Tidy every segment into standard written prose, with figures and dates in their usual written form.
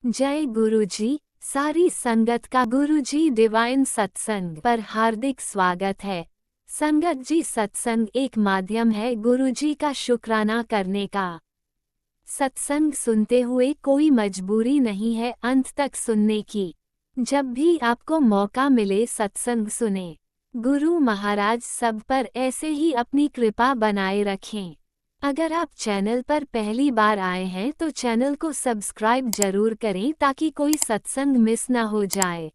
जय गुरुजी। सारी संगत का गुरुजी डिवाइन सत्संग पर हार्दिक स्वागत है। संगत जी, सत्संग एक माध्यम है गुरुजी का शुक्राना करने का। सत्संग सुनते हुए कोई मजबूरी नहीं है अंत तक सुनने की। जब भी आपको मौका मिले सत्संग सुने। गुरु महाराज सब पर ऐसे ही अपनी कृपा बनाए रखें। अगर आप चैनल पर पहली बार आए हैं तो चैनल को सब्सक्राइब जरूर करें ताकि कोई सत्संग मिस ना हो जाए।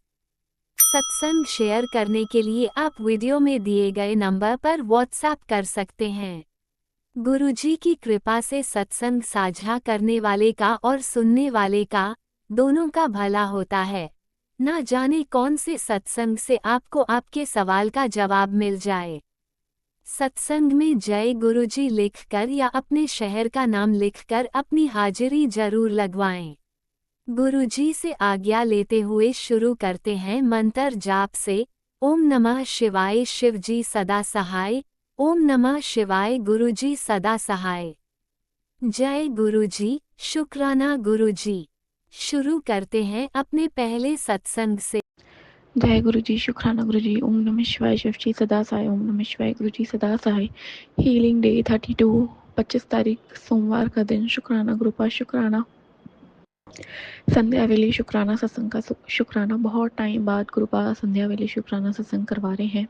सत्संग शेयर करने के लिए आप वीडियो में दिए गए नंबर पर व्हाट्सएप कर सकते हैं। गुरुजी की कृपा से सत्संग साझा करने वाले का और सुनने वाले का, दोनों का भला होता है। ना जाने कौन से सत्संग से आपको आपके सवाल का जवाब मिल जाए। सत्संग में जय गुरुजी लिखकर या अपने शहर का नाम लिखकर अपनी हाजिरी जरूर लगवाएं। गुरुजी से आज्ञा लेते हुए शुरू करते हैं मंत्र जाप से। ओम नमः शिवाय शिवजी सदा सहाय। ओम नमः शिवाय गुरुजी सदा सहाय। जय गुरुजी, शुक्राना गुरुजी। शुरू करते हैं अपने पहले सत्संग से। जय गुरु जी, शुक्राना गुरु जी। ओम नमः शिवाय शिव जी सदा सहाय। ओम नमः शिवाय गुरु जी सदा सहाय। हीलिंग डे 32, 25 तारीख सोमवार का दिन। शुक्राना गुरु पास शुक्राना। संध्या वेले शुक्राना सत्संग का शुक्राना। बहुत टाइम बाद गुरु पास संध्या वेले शुक्राना सत्संग करवा रहे हैं।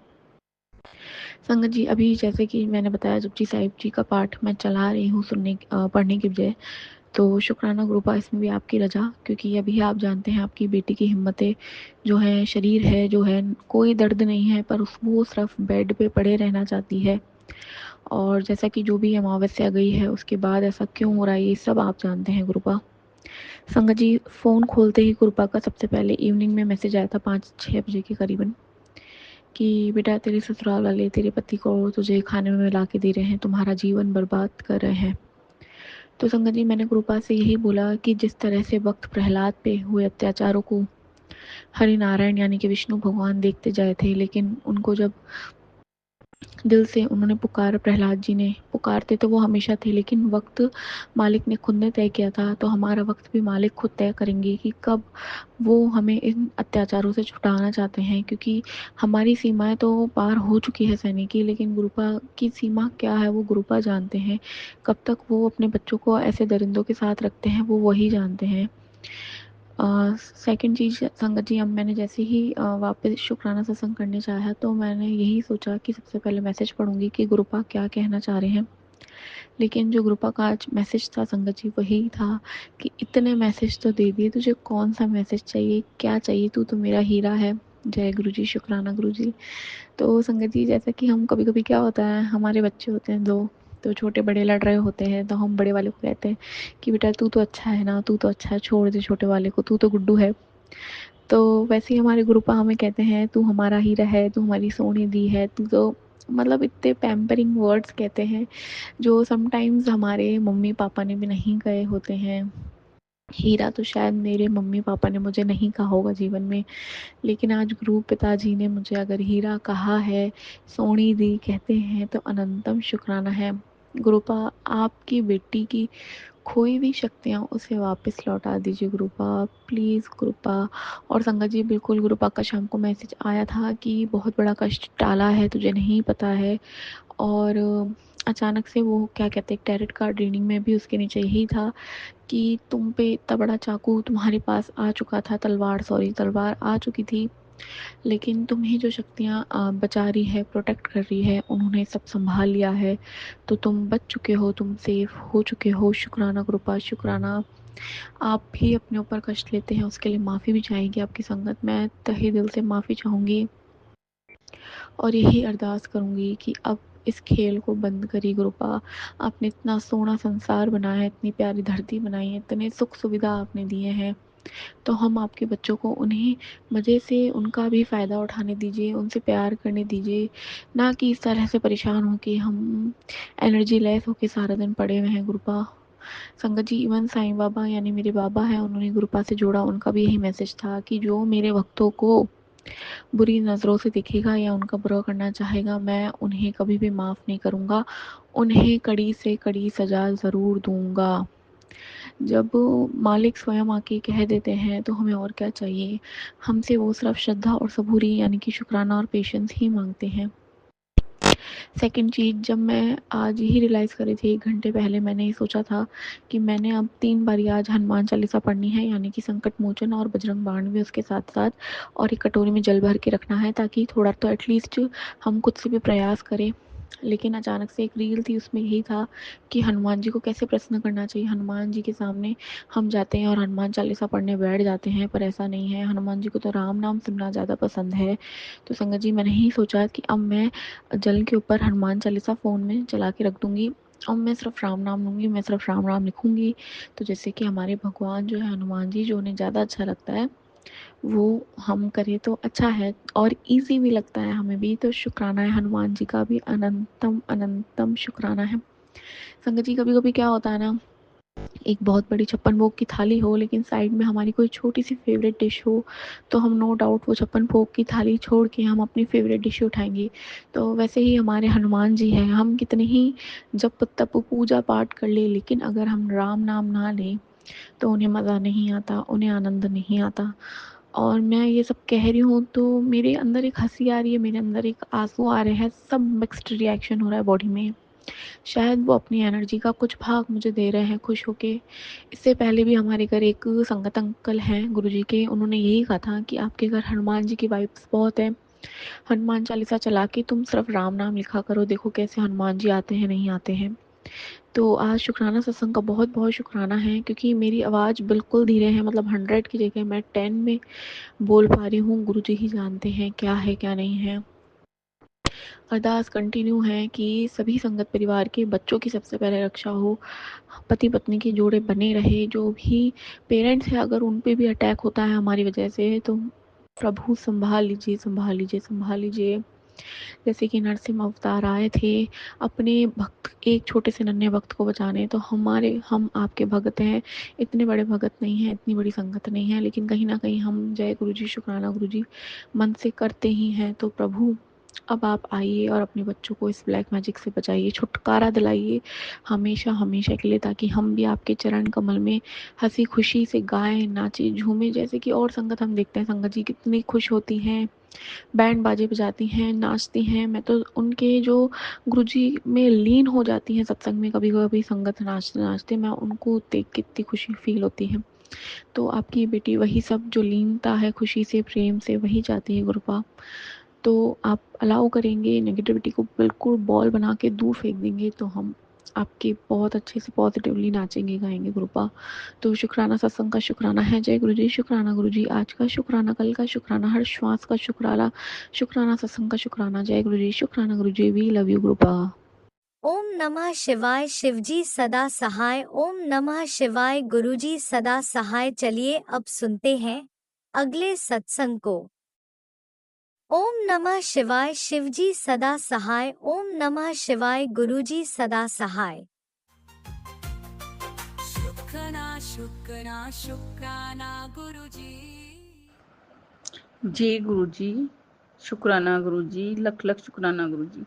संगत जी, अभी जैसे कि मैंने बताया जपजी साहिब जी का पाठ मैं चला रही हूँ पढ़ने की बजाय। तो शुक्राना गुरुपा इसमें भी आपकी रजा, क्योंकि अभी आप जानते हैं आपकी बेटी की हिम्मतें जो है, शरीर है जो है, कोई दर्द नहीं है पर वो सिर्फ बेड पे पड़े रहना चाहती है। और जैसा कि जो भी अमावस्या गई है उसके बाद ऐसा क्यों हो रहा है ये सब आप जानते हैं गुरुपा। संगत जी, फ़ोन खोलते ही गुरुपा का सबसे पहले इवनिंग में मैसेज आया था 5-6 बजे के करीबन कि बेटा तेरे ससुराल वाले तेरे पति को तुझे खाने में मिला के दे रहे हैं, तुम्हारा जीवन बर्बाद कर रहे हैं। तो संगत जी, मैंने गुरुपा से यही बोला कि जिस तरह से वक्त प्रहलाद पे हुए अत्याचारों को हरि नारायण यानी कि विष्णु भगवान देखते जाए थे, लेकिन उनको जब दिल से उन्होंने पुकारा, प्रहलाद जी ने पुकारते तो वो हमेशा थे, लेकिन वक्त मालिक ने खुद ने तय किया था। तो हमारा वक्त भी मालिक खुद तय करेंगे कि कब वो हमें इन अत्याचारों से छुटाना चाहते हैं, क्योंकि हमारी सीमाएं तो पार हो चुकी है सहने की, लेकिन गुरुपा की सीमा क्या है वो गुरुपा जानते हैं। कब तक वो अपने बच्चों को ऐसे दरिंदों के साथ रखते हैं वो वही जानते हैं। सेकंड चीज़ संगत जी, अब मैंने जैसे ही वापस शुक्राना सत्संग करने चाहा तो मैंने यही सोचा कि सबसे पहले मैसेज पढ़ूंगी कि गुरुपा क्या कहना चाह रहे हैं। लेकिन जो गुरुपा का आज मैसेज था संगत जी वही था कि इतने मैसेज तो दे दिए, तुझे कौन सा मैसेज चाहिए, क्या चाहिए, तू तो मेरा हीरा है। जय गुरु जी, शुक्राना गुरु जी। तो संगत जी, जैसा कि हम कभी कभी क्या होता है, हमारे बच्चे होते हैं दो, तो छोटे बड़े लड़ रहे होते हैं तो हम बड़े वाले को कहते हैं कि बेटा तू तो अच्छा है ना, तू तो अच्छा है, छोड़ दे छोटे वाले को, तू तो गुड्डू है। तो वैसे ही हमारे गुरुपा हमें कहते हैं तू हमारा हीरा है, तू हमारी सोनी दी है, तू तो मतलब इतने पैम्परिंग वर्ड्स कहते हैं जो समटाइम्स हमारे मम्मी पापा ने भी नहीं कहे होते हैं। हीरा तो शायद मेरे मम्मी पापा ने मुझे नहीं कहा होगा जीवन में, लेकिन आज गुरु पिताजी ने मुझे अगर हीरा कहा है, सोनी दी कहते हैं, तो अनंतम शुक्राना है। गुरुपा, आपकी बेटी की खोई हुई शक्तियाँ उसे वापस लौटा दीजिए गुरुपा, प्लीज़ गुरुपा। और संगत जी, बिल्कुल गुरुपा का शाम को मैसेज आया था कि बहुत बड़ा कष्ट टाला है, तुझे नहीं पता है। और अचानक से वो क्या कहते हैं, टैरेट कार्ड रीडिंग में भी उसके नीचे यही था कि तुम पे इतना बड़ा चाकू तुम्हारे पास आ चुका था, तलवार आ चुकी थी, लेकिन तुम्हें जो शक्तियाँ बचा रही है, प्रोटेक्ट कर रही है, उन्होंने सब संभाल लिया है। तो तुम बच चुके हो, तुम सेफ हो चुके हो। शुक्राना गुरुपा, शुक्राना। आप भी अपने ऊपर कष्ट लेते हैं, उसके लिए माफ़ी भी चाहेंगी आपकी संगत। मैं तहे दिल से माफ़ी चाहूँगी और यही अरदास करूँगी कि अब इस खेल को बंद करिए गुरुपा। आपने इतना सोना संसार बनाया है, इतनी प्यारी धरती बनाई है, इतने सुख सुविधा आपने दिए हैं, तो हम आपके बच्चों को उन्हें मज़े से उनका भी फ़ायदा उठाने दीजिए, उनसे प्यार करने दीजिए, ना कि इस तरह से परेशान हो कि हम एनर्जी लेस होके सारा दिन पड़े हुए हैं गुरुपा। संगत जी, इवन साईं बाबा यानी मेरे बाबा हैं, उन्होंने गुरुपा से जोड़ा, उनका भी यही मैसेज था कि जो मेरे भक्तों को बुरी नज़रों से देखेगा या उनका बुरा करना चाहेगा, मैं उन्हें कभी भी माफ़ नहीं करूँगा, उन्हें कड़ी से कड़ी सज़ा ज़रूर दूँगा। जब मालिक स्वयं आके कह देते हैं तो हमें और क्या चाहिए। हमसे वो सिर्फ श्रद्धा और सबूरी यानी कि शुक्राना और पेशेंस ही मांगते हैं। सेकंड चीज़, जब मैं आज ही रियलाइज़ करी थी 1 घंटे पहले, मैंने ये सोचा था कि मैंने अब 3 बारी आज हनुमान चालीसा पढ़नी है, यानी कि संकट मोचन और बजरंग बाण भी उसके साथ-साथ, और एक कटोरी में जल भर के रखना है ताकि थोड़ा तो एटलीस्ट हम खुद से भी प्रयास करें। लेकिन अचानक से एक रील थी, उसमें यही था कि हनुमान जी को कैसे प्रसन्न करना चाहिए। हनुमान जी के सामने हम जाते हैं और हनुमान चालीसा पढ़ने बैठ जाते हैं, पर ऐसा नहीं है। हनुमान जी को तो राम नाम सुनना ज़्यादा पसंद है। तो संगत जी, मैंने ही सोचा कि अब मैं जल के ऊपर हनुमान चालीसा फ़ोन में चला के रख दूँगी और मैं सिर्फ राम नाम लूँगी, मैं सिर्फ राम राम लिखूँगी। तो जैसे कि हमारे भगवान जो है हनुमान जी, जो उन्हें ज़्यादा अच्छा लगता है वो हम करें तो अच्छा है और ईज़ी भी लगता है हमें भी। तो शुक्राना है हनुमान जी का भी, अनंतम अनंतम शुक्राना है। संगत जी, कभी-कभी क्या होता है ना, एक बहुत बड़ी 56 भोग की थाली हो लेकिन साइड में हमारी कोई छोटी सी फेवरेट डिश हो, तो हम नो डाउट वो 56 भोग की थाली छोड़ के हम अपनी फेवरेट डिश उठाएंगे। तो वैसे ही हमारे हनुमान जी हैं, हम कितने ही जप तप पूजा पाठ कर ले, लेकिन अगर हम राम नाम ना लें तो उन्हें मज़ा नहीं आता, उन्हें आनंद नहीं आता। और मैं ये सब कह रही हूँ तो मेरे अंदर एक हंसी आ रही है, मेरे अंदर एक आंसू आ रहे हैं, सब मिक्स्ड रिएक्शन हो रहा है बॉडी में। शायद वो अपनी एनर्जी का कुछ भाग मुझे दे रहे हैं खुश होके। इससे पहले भी हमारे घर एक संगत अंकल हैं गुरुजी के, उन्होंने यही कहा था कि आपके घर हनुमान जी की वाइब्स बहुत है, हनुमान चालीसा चला के तुम सिर्फ राम नाम लिखा करो, देखो कैसे हनुमान जी आते हैं नहीं आते हैं। तो आज शुक्राना सत्संग का बहुत बहुत शुक्राना है, क्योंकि मेरी आवाज़ बिल्कुल धीरे है, मतलब 100 की जगह मैं 10 में बोल पा रही हूँ। गुरुजी ही जानते हैं क्या है क्या नहीं है। अरदास कंटिन्यू है कि सभी संगत परिवार के बच्चों की सबसे पहले रक्षा हो, पति पत्नी के जोड़े बने रहे। जो भी पेरेंट्स हैं अगर उन पे भी अटैक होता है हमारी वजह से, तो प्रभु संभाल लीजिए संभाल लीजिए संभाल लीजिए। जैसे कि नरसिम्हा अवतार आए थे अपने भक्त, एक छोटे से नन्हे भक्त को बचाने, तो हम आपके भक्त हैं, इतने बड़े भक्त नहीं हैं, इतनी बड़ी संगत नहीं है, लेकिन कहीं ना कहीं हम जय गुरु जी शुक्राना गुरु जी मन से करते ही हैं। तो प्रभु अब आप आइए और अपने बच्चों को इस ब्लैक मैजिक से बचाइए, छुटकारा दिलाइए हमेशा हमेशा के लिए, ताकि हम भी आपके चरण कमल में हंसी खुशी से गाएं नाचे झूमें। जैसे कि और संगत हम देखते हैं, संगत जी कितनी खुश होती हैं, बैंड बाजे बजाती हैं, नाचती हैं। मैं तो उनके जो गुरुजी में लीन हो जाती हैं सत्संग में, कभी कभी संगत नाचते नाचते, मैं उनको देख के इतनी खुशी फील होती है। तो आपकी बेटी वही सब जो लीनता है खुशी से प्रेम से, वही चाहती है गुरुपा। तो आप अलाउ करेंगे, नेगेटिविटी को बिल्कुल बॉल बना के दूर फेंक देंगे, तो हम आपके बहुत अच्छे से पॉजिटिवली नाचेंगे गाएंगे गुरुपा। तो शुक्राना सत्संग का शुक्राना है, जय गुरु जी शुक्राना गुरु जी, आज का शुक्राना कल का शुक्राना, हर श्वास का शुक्राना, शुक्राना सत्संग का शुक्राना, जय गुरु जी शुक्राना गुरु जी, वी लव यू गुरुपा। ओम नमः शिवाय, शिवजी सदा सहाय। ओम नमः शिवाय, गुरुजी सदा सहाय। चलिए अब सुनते हैं अगले सत्संग को। ओम नमः शिवाय, शिवजी सदा सहाय। ओम नमः शिवाय, गुरुजी सदा सहाय। शुक्राना शुक्राना शुक्राना गुरुजी। जय गुरु जी शुक्राना गुरु जी, लख लख शुक्राना गुरु जी।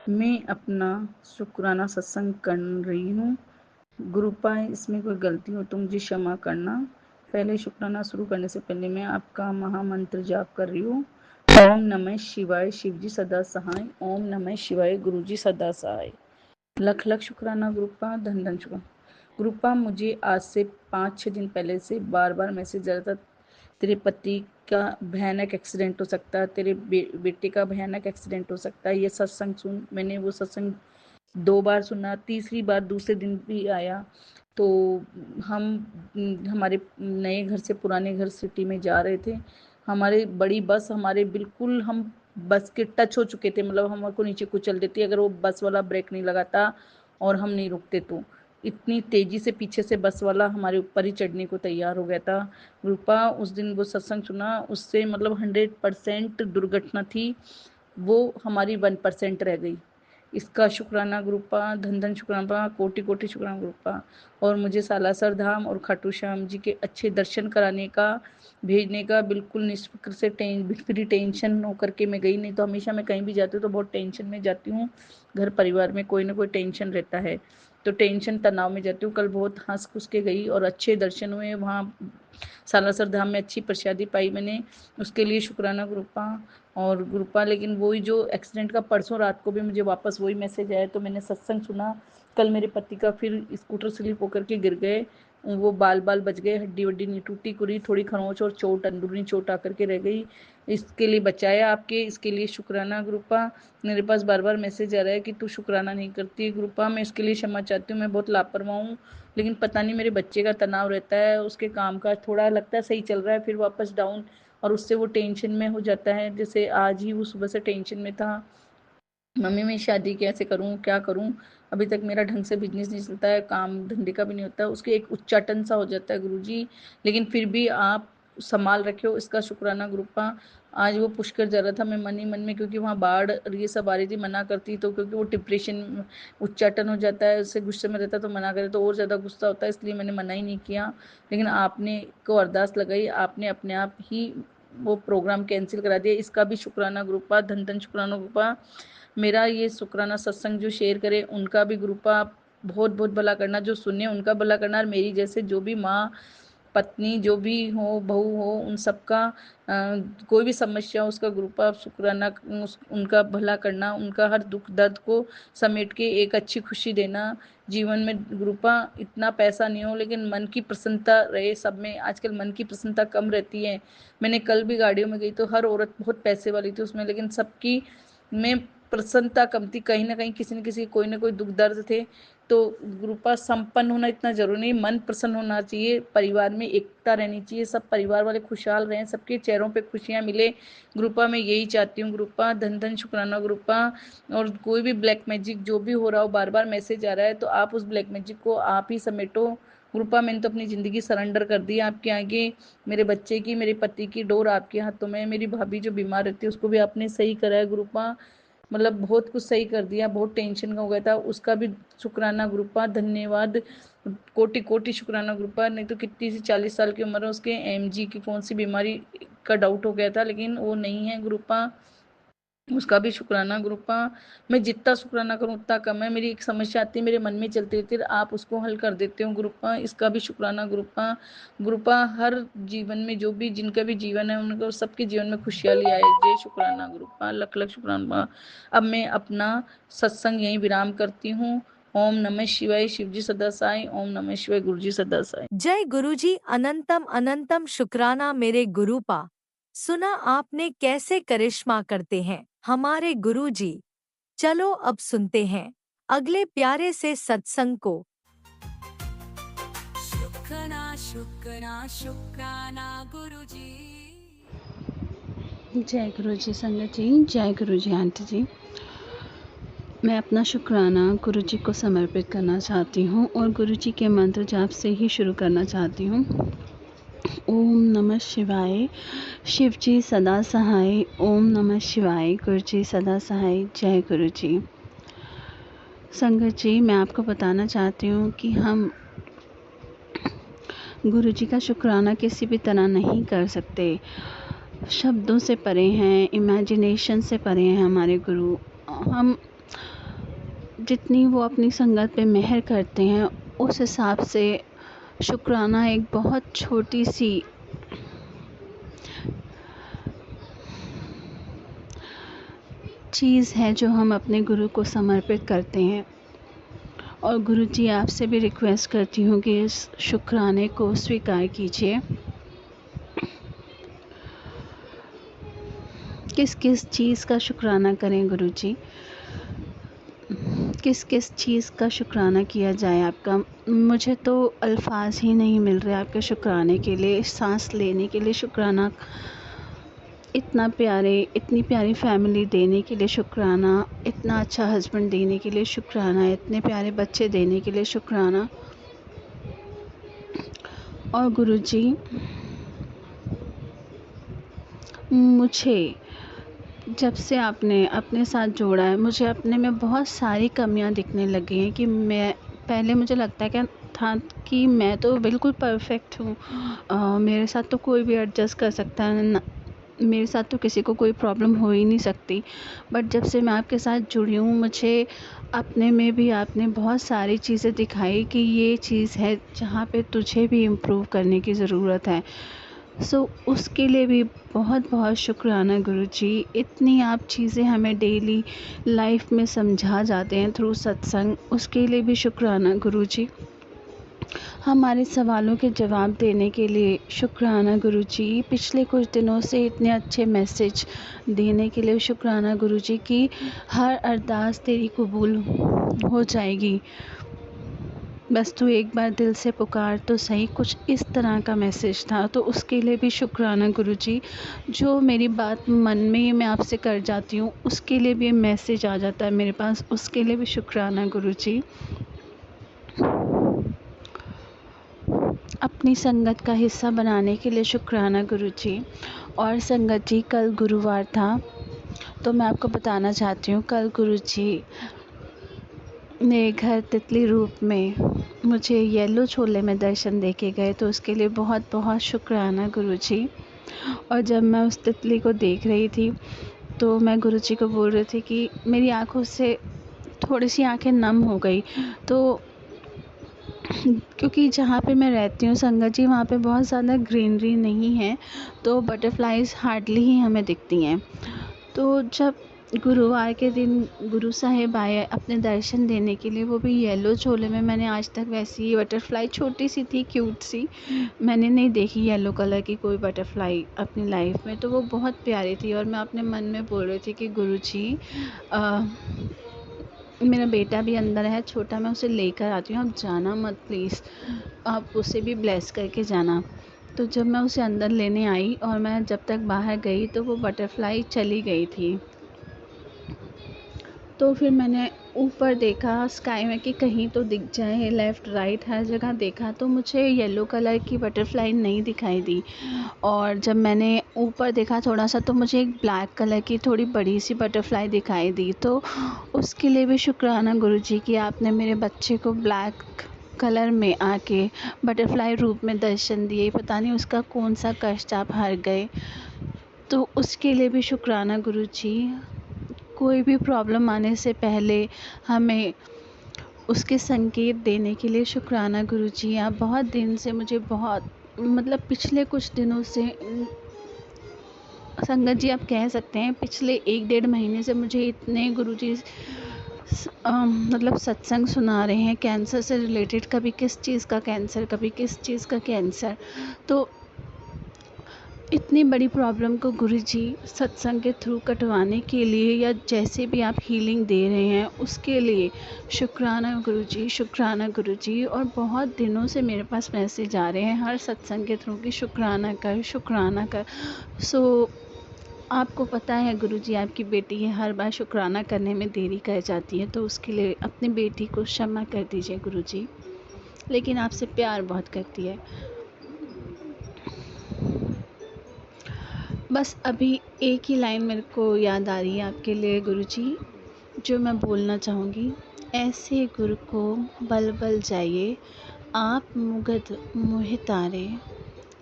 मैं अपना शुक्राना सत्संग कर रही हूँ। गुरु पाए इसमें कोई गलती हो तो मुझे क्षमा करना। पहले शुक्राना शुरू करने से पहले मैं आपका महामंत्र जाप कर रही हूँ। ओम नमः शिवाय, शिवजी सदा सहाय। ओम नमः शिवाय, गुरु जी सदा सहाय। लख लख शुक्राना गुरुपा, धन धन शुक्राना गुरुपा। मुझे आज से 5-6 दिन पहले से बार बार मैसेज आ रहा था, तेरे पति का भयानक एक्सीडेंट हो सकता है, तेरे बेटे का भयानक एक्सीडेंट हो सकता है, ये सत्संग सुन। मैंने वो सत्संग 2 बार सुना, तीसरी बार दूसरे दिन भी आया। तो हम हमारे नए घर से पुराने घर सिटी में जा रहे थे। हमारी बड़ी बस हमारे बिल्कुल, हम बस के टच हो चुके थे, मतलब हमारे को नीचे कुचल देती अगर वो बस वाला ब्रेक नहीं लगाता और हम नहीं रुकते। तो इतनी तेजी से पीछे से बस वाला हमारे ऊपर ही चढ़ने को तैयार हो गया था। रूपा उस दिन वो सत्संग सुना, उससे मतलब 100% दुर्घटना थी, वो हमारी 1% रह गई। इसका शुक्राना गुरुपा, धन धन शुक्राना, कोटि कोटि शुक्राना गुरुपा। और मुझे सालासर धाम और खाटू श्याम जी के अच्छे दर्शन कराने का, भेजने का, बिल्कुल निष्फिक्र से फ्री टेंशन होकर के मैं गई। नहीं तो हमेशा मैं कहीं भी जाती हूँ तो बहुत टेंशन में जाती हूँ, घर परिवार में कोई ना कोई टेंशन रहता है। तो टेंशन तनाव में जाती हूँ। कल बहुत हंस खुश के गई और अच्छे दर्शन हुए वहाँ सालासर धाम में, अच्छी प्रसादी पाई मैंने, उसके लिए शुक्राना गुरुपा और गुरुपा। लेकिन वही जो एक्सीडेंट का परसों रात को भी मुझे वापस वही मैसेज आया, तो मैंने सत्संग सुना। कल मेरे पति का फिर स्कूटर स्लिप होकर के गिर गए, वो बाल बच गए, हड्डी वड्डी नहीं टूटी, कुरी थोड़ी खरोंच और चोट, अंदरूनी चोट आकर के रह गई। इसके लिए बचाया आपके, इसके लिए शुक्राना गुरुपा। मेरे पास बार बार मैसेज आ रहा है कि तू शुक्राना नहीं करती है गुरुपा, मैं इसके लिए क्षमा चाहती हूँ, मैं बहुत लापरवाह हूँ। लेकिन पता नहीं मेरे बच्चे का तनाव रहता है, उसके काम का थोड़ा लगता है सही चल रहा है, फिर वापस डाउन, और उससे वो टेंशन में हो जाता है। जैसे आज ही वो सुबह से टेंशन में था, मम्मी मैं शादी कैसे करूं, क्या करूं, अभी तक मेरा ढंग से बिजनेस नहीं चलता है, काम धंधे का भी नहीं होता है, उसके एक उच्चाटन सा हो जाता है गुरुजी। लेकिन फिर भी आप संभाल रखे हो, इसका शुक्राना गुरुपा। आज वो पुष्कर जा रहा था, मैं मन ही मन में, क्योंकि वहाँ बाढ़ ये सब आ रही थी, मना करती तो, क्योंकि वो डिप्रेशन उच्चाटन हो जाता है, उससे गुस्से में रहता तो मना करे तो और ज़्यादा गुस्सा होता है, इसलिए मैंने मना ही नहीं किया। लेकिन आपने को अरदास लगाई, आपने अपने आप ही वो प्रोग्राम कैंसिल करा दिया, इसका भी शुक्राना गुरुपा, धन धन शुक्राना गुरुपा। मेरा ये शुक्राना सत्संग जो शेयर करे उनका भी ग्रुपा बहुत बहुत भला करना, जो सुने उनका भला करना, और मेरी जैसे जो भी माँ पत्नी जो भी हो, बहू हो, उन सबका कोई भी समस्या हो उसका ग्रुपा शुक्राना, उनका भला करना, उनका हर दुख दर्द को समेट के एक अच्छी खुशी देना जीवन में ग्रुपा। इतना पैसा नहीं हो लेकिन मन की प्रसन्नता रहे सब में, आजकल मन की प्रसन्नता कम रहती है। मैंने कल भी गाड़ियों में गई तो हर औरत बहुत पैसे वाली थी उसमें, लेकिन सबकी में प्रसन्नता कम थी, कहीं ना कहीं किसी न किसी कोई ना कोई दुख दर्द थे। तो ग्रुपा संपन्न होना इतना जरूरी नहीं, मन प्रसन्न होना चाहिए, परिवार में एकता रहनी चाहिए, सब परिवार वाले खुशहाल रहें, सबके चेहरों पे खुशियां मिले ग्रुपा, मैं यही चाहती हूँ ग्रुपा। धन धन शुक्राना ग्रुपा। और कोई भी ब्लैक मैजिक जो भी हो रहा हो, बार बार मैसेज आ रहा है, तो आप उस ब्लैक मैजिक को आप ही समेटो ग्रुपा। मैंने तो अपनी ज़िंदगी सरेंडर कर दी आपके आगे, मेरे बच्चे की, मेरे पति की डोर आपके हाथों में, मेरी भाभी जो बीमार रहती है उसको भी आपने सही करा है ग्रुपा, मतलब बहुत कुछ सही कर दिया, बहुत टेंशन का हो गया था, उसका भी शुक्राना ग्रुपा, धन्यवाद, कोटि कोटि शुक्राना ग्रुपा। नहीं तो कितनी सी 40 साल की उम्र है उसके, एमजी की कौन सी बीमारी का डाउट हो गया था, लेकिन वो नहीं है ग्रुपा, उसका भी शुक्राना ग्रुपा। मैं जितना शुक्राना करूँ उतना कम है, मेरी एक समस्या आती है मेरे मन में चलती रहती है, आप उसको हल कर देते हो ग्रुपा, इसका भी शुक्राना ग्रुपा। ग्रुपा हर जीवन में जो भी जिनका भी जीवन है उनको सबके जीवन में खुशहाली आए, जय शुक्राना ग्रुपा, लख लख शुक्राना। अब मैं अपना सत्संग यहीं विराम करती हूँ। ओम नमः शिवाय, शिवजी सदा साई, ओम नमः शिवाय, गुरुजी सदा साई। जय गुरुजी, अनंतम अनंतम शुक्राना मेरे गुरुपा। सुना आपने कैसे करिश्मा करते हैं हमारे गुरुजी। चलो अब सुनते हैं अगले प्यारे से सत्संग को। शुक्राना शुक्राना शुक्राना गुरुजी। जय गुरु जी संगत जी, जय गुरु जी आंटी जी। मैं अपना शुक्राना गुरु जी को समर्पित करना चाहती हूँ और गुरु जी के मंत्र जाप से ही शुरू करना चाहती हूँ। ओम नमः शिवाय, शिव जी सदा सहाय, ओम नमः शिवाय, गुरु जी सदा सहाय, जय गुरु जी। संगत जी, मैं आपको बताना चाहती हूँ कि हम गुरु जी का शुक्राना किसी भी तरह नहीं कर सकते, शब्दों से परे हैं, इमेजिनेशन से परे हैं हमारे गुरु। हम जितनी वो अपनी संगत पे मेहर करते हैं उस हिसाब से शुक्राना एक बहुत छोटी सी चीज़ है जो हम अपने गुरु को समर्पित करते हैं। और गुरु जी आपसे भी रिक्वेस्ट करती हूँ कि इस शुक्राने को स्वीकार कीजिए। किस किस चीज़ का शुक्राना करें गुरु जी, किस किस चीज़ का शुक्राना किया जाए आपका? मुझे तो अल्फाज ही नहीं मिल रहे आपके शुक्राने के लिए, सांस लेने के लिए शुक्राना, इतना प्यारे, इतनी प्यारी फैमिली देने के लिए शुक्राना, इतना अच्छा हस्बैंड देने के लिए शुक्राना, इतने प्यारे बच्चे देने के लिए शुक्राना। और गुरुजी मुझे जब से आपने अपने साथ जोड़ा है, मुझे अपने में बहुत सारी कमियां दिखने लगी हैं कि मैं पहले मुझे लगता है कि मैं तो बिल्कुल परफेक्ट हूँ, मेरे साथ तो कोई भी एडजस्ट कर सकता है, मेरे साथ तो किसी को कोई प्रॉब्लम हो ही नहीं सकती, बट जब से मैं आपके साथ जुड़ी हूँ मुझे अपने में भी आपने बहुत सारी चीज़ें दिखाई कि ये चीज़ है जहाँ पे तुझे भी इम्प्रूव करने की ज़रूरत है। सो उसके लिए भी बहुत बहुत शुक्राना गुरुजी। इतनी आप चीज़ें हमें डेली लाइफ में समझा जाते हैं थ्रू सत्संग, उसके लिए भी शुक्राना गुरुजी। हमारे सवालों के जवाब देने के लिए शुक्राना गुरुजी। पिछले कुछ दिनों से इतने अच्छे मैसेज देने के लिए शुक्राना गुरुजी कि हर अरदास तेरी कबूल हो जाएगी, बस तू एक बार दिल से पुकार तो सही। कुछ इस तरह का मैसेज था, तो उसके लिए भी शुक्राना गुरुजी। जो मेरी बात मन में ही मैं आपसे कर जाती हूँ उसके लिए भी मैसेज आ जाता है मेरे पास, उसके लिए भी शुक्राना गुरुजी। अपनी संगत का हिस्सा बनाने के लिए शुक्राना गुरुजी। और संगत जी, कल गुरुवार था तो मैं आपको बताना चाहती हूँ, कल गुरुजी मेरे घर तितली रूप में मुझे येलो छोले में दर्शन दे के गए, तो उसके लिए बहुत बहुत शुक्राना गुरुजी। और जब मैं उस तितली को देख रही थी तो मैं गुरुजी को बोल रही थी कि मेरी आंखों से थोड़ी सी आंखें नम हो गई। तो क्योंकि जहाँ पे मैं रहती हूँ संगत जी, वहाँ पे बहुत ज़्यादा ग्रीनरी नहीं है, तो बटरफ्लाइज हार्डली ही हमें दिखती हैं। तो जब गुरुवार के दिन गुरु साहिब आए अपने दर्शन देने के लिए, वो भी येलो छोले में। मैंने आज तक वैसी बटरफ्लाई छोटी सी थी, क्यूट सी, मैंने नहीं देखी येलो कलर की कोई बटरफ्लाई अपनी लाइफ में, तो वो बहुत प्यारी थी। और मैं अपने मन में बोल रही थी कि गुरुजी मेरा बेटा भी अंदर है छोटा, मैं उसे लेकर आती हूँ, आप जाना मत प्लीज़, आप उसे भी ब्लेस करके जाना। तो जब मैं उसे अंदर लेने आई और मैं जब तक बाहर गई तो वो बटरफ्लाई चली गई थी। तो फिर मैंने ऊपर देखा स्काई में कि कहीं तो दिख जाए, लेफ़्ट राइट हर जगह देखा तो मुझे येलो कलर की बटरफ्लाई नहीं दिखाई दी। और जब मैंने ऊपर देखा थोड़ा सा तो मुझे एक ब्लैक कलर की थोड़ी बड़ी सी बटरफ्लाई दिखाई दी। तो उसके लिए भी शुक्राना गुरुजी कि आपने मेरे बच्चे को ब्लैक कलर में आके बटरफ्लाई रूप में दर्शन दिए। पता नहीं उसका कौन सा कष्ट आप हर गए, तो उसके लिए भी शुक्राना गुरुजी। कोई भी प्रॉब्लम आने से पहले हमें उसके संकेत देने के लिए शुक्राना गुरुजी। आप बहुत दिन से मुझे मतलब पिछले कुछ दिनों से संगत जी आप कह सकते हैं पिछले 1-1.5 महीने से मुझे इतने गुरुजी मतलब सत्संग सुना रहे हैं कैंसर से रिलेटेड, कभी किस चीज़ का कैंसर, कभी किस चीज़ का कैंसर। तो इतनी बड़ी प्रॉब्लम को गुरुजी सत्संग के थ्रू कटवाने के लिए या जैसे भी आप हीलिंग दे रहे हैं उसके लिए शुक्राना गुरुजी, शुक्राना गुरुजी। और बहुत दिनों से मेरे पास मैसेज आ रहे हैं हर सत्संग के थ्रू कि शुक्राना कर, शुक्राना कर। सो आपको पता है गुरुजी आपकी बेटी है, हर बार शुक्राना करने में देरी कर जाती है, तो उसके लिए अपनी बेटी को क्षमा कर दीजिए गुरुजी, लेकिन आपसे प्यार बहुत करती है। बस अभी एक ही लाइन मेरे को याद आ रही है आपके लिए गुरुजी, जो मैं बोलना चाहूँगी। ऐसे गुरु को बल बल जाइए, आप मुगद मोहि तारे।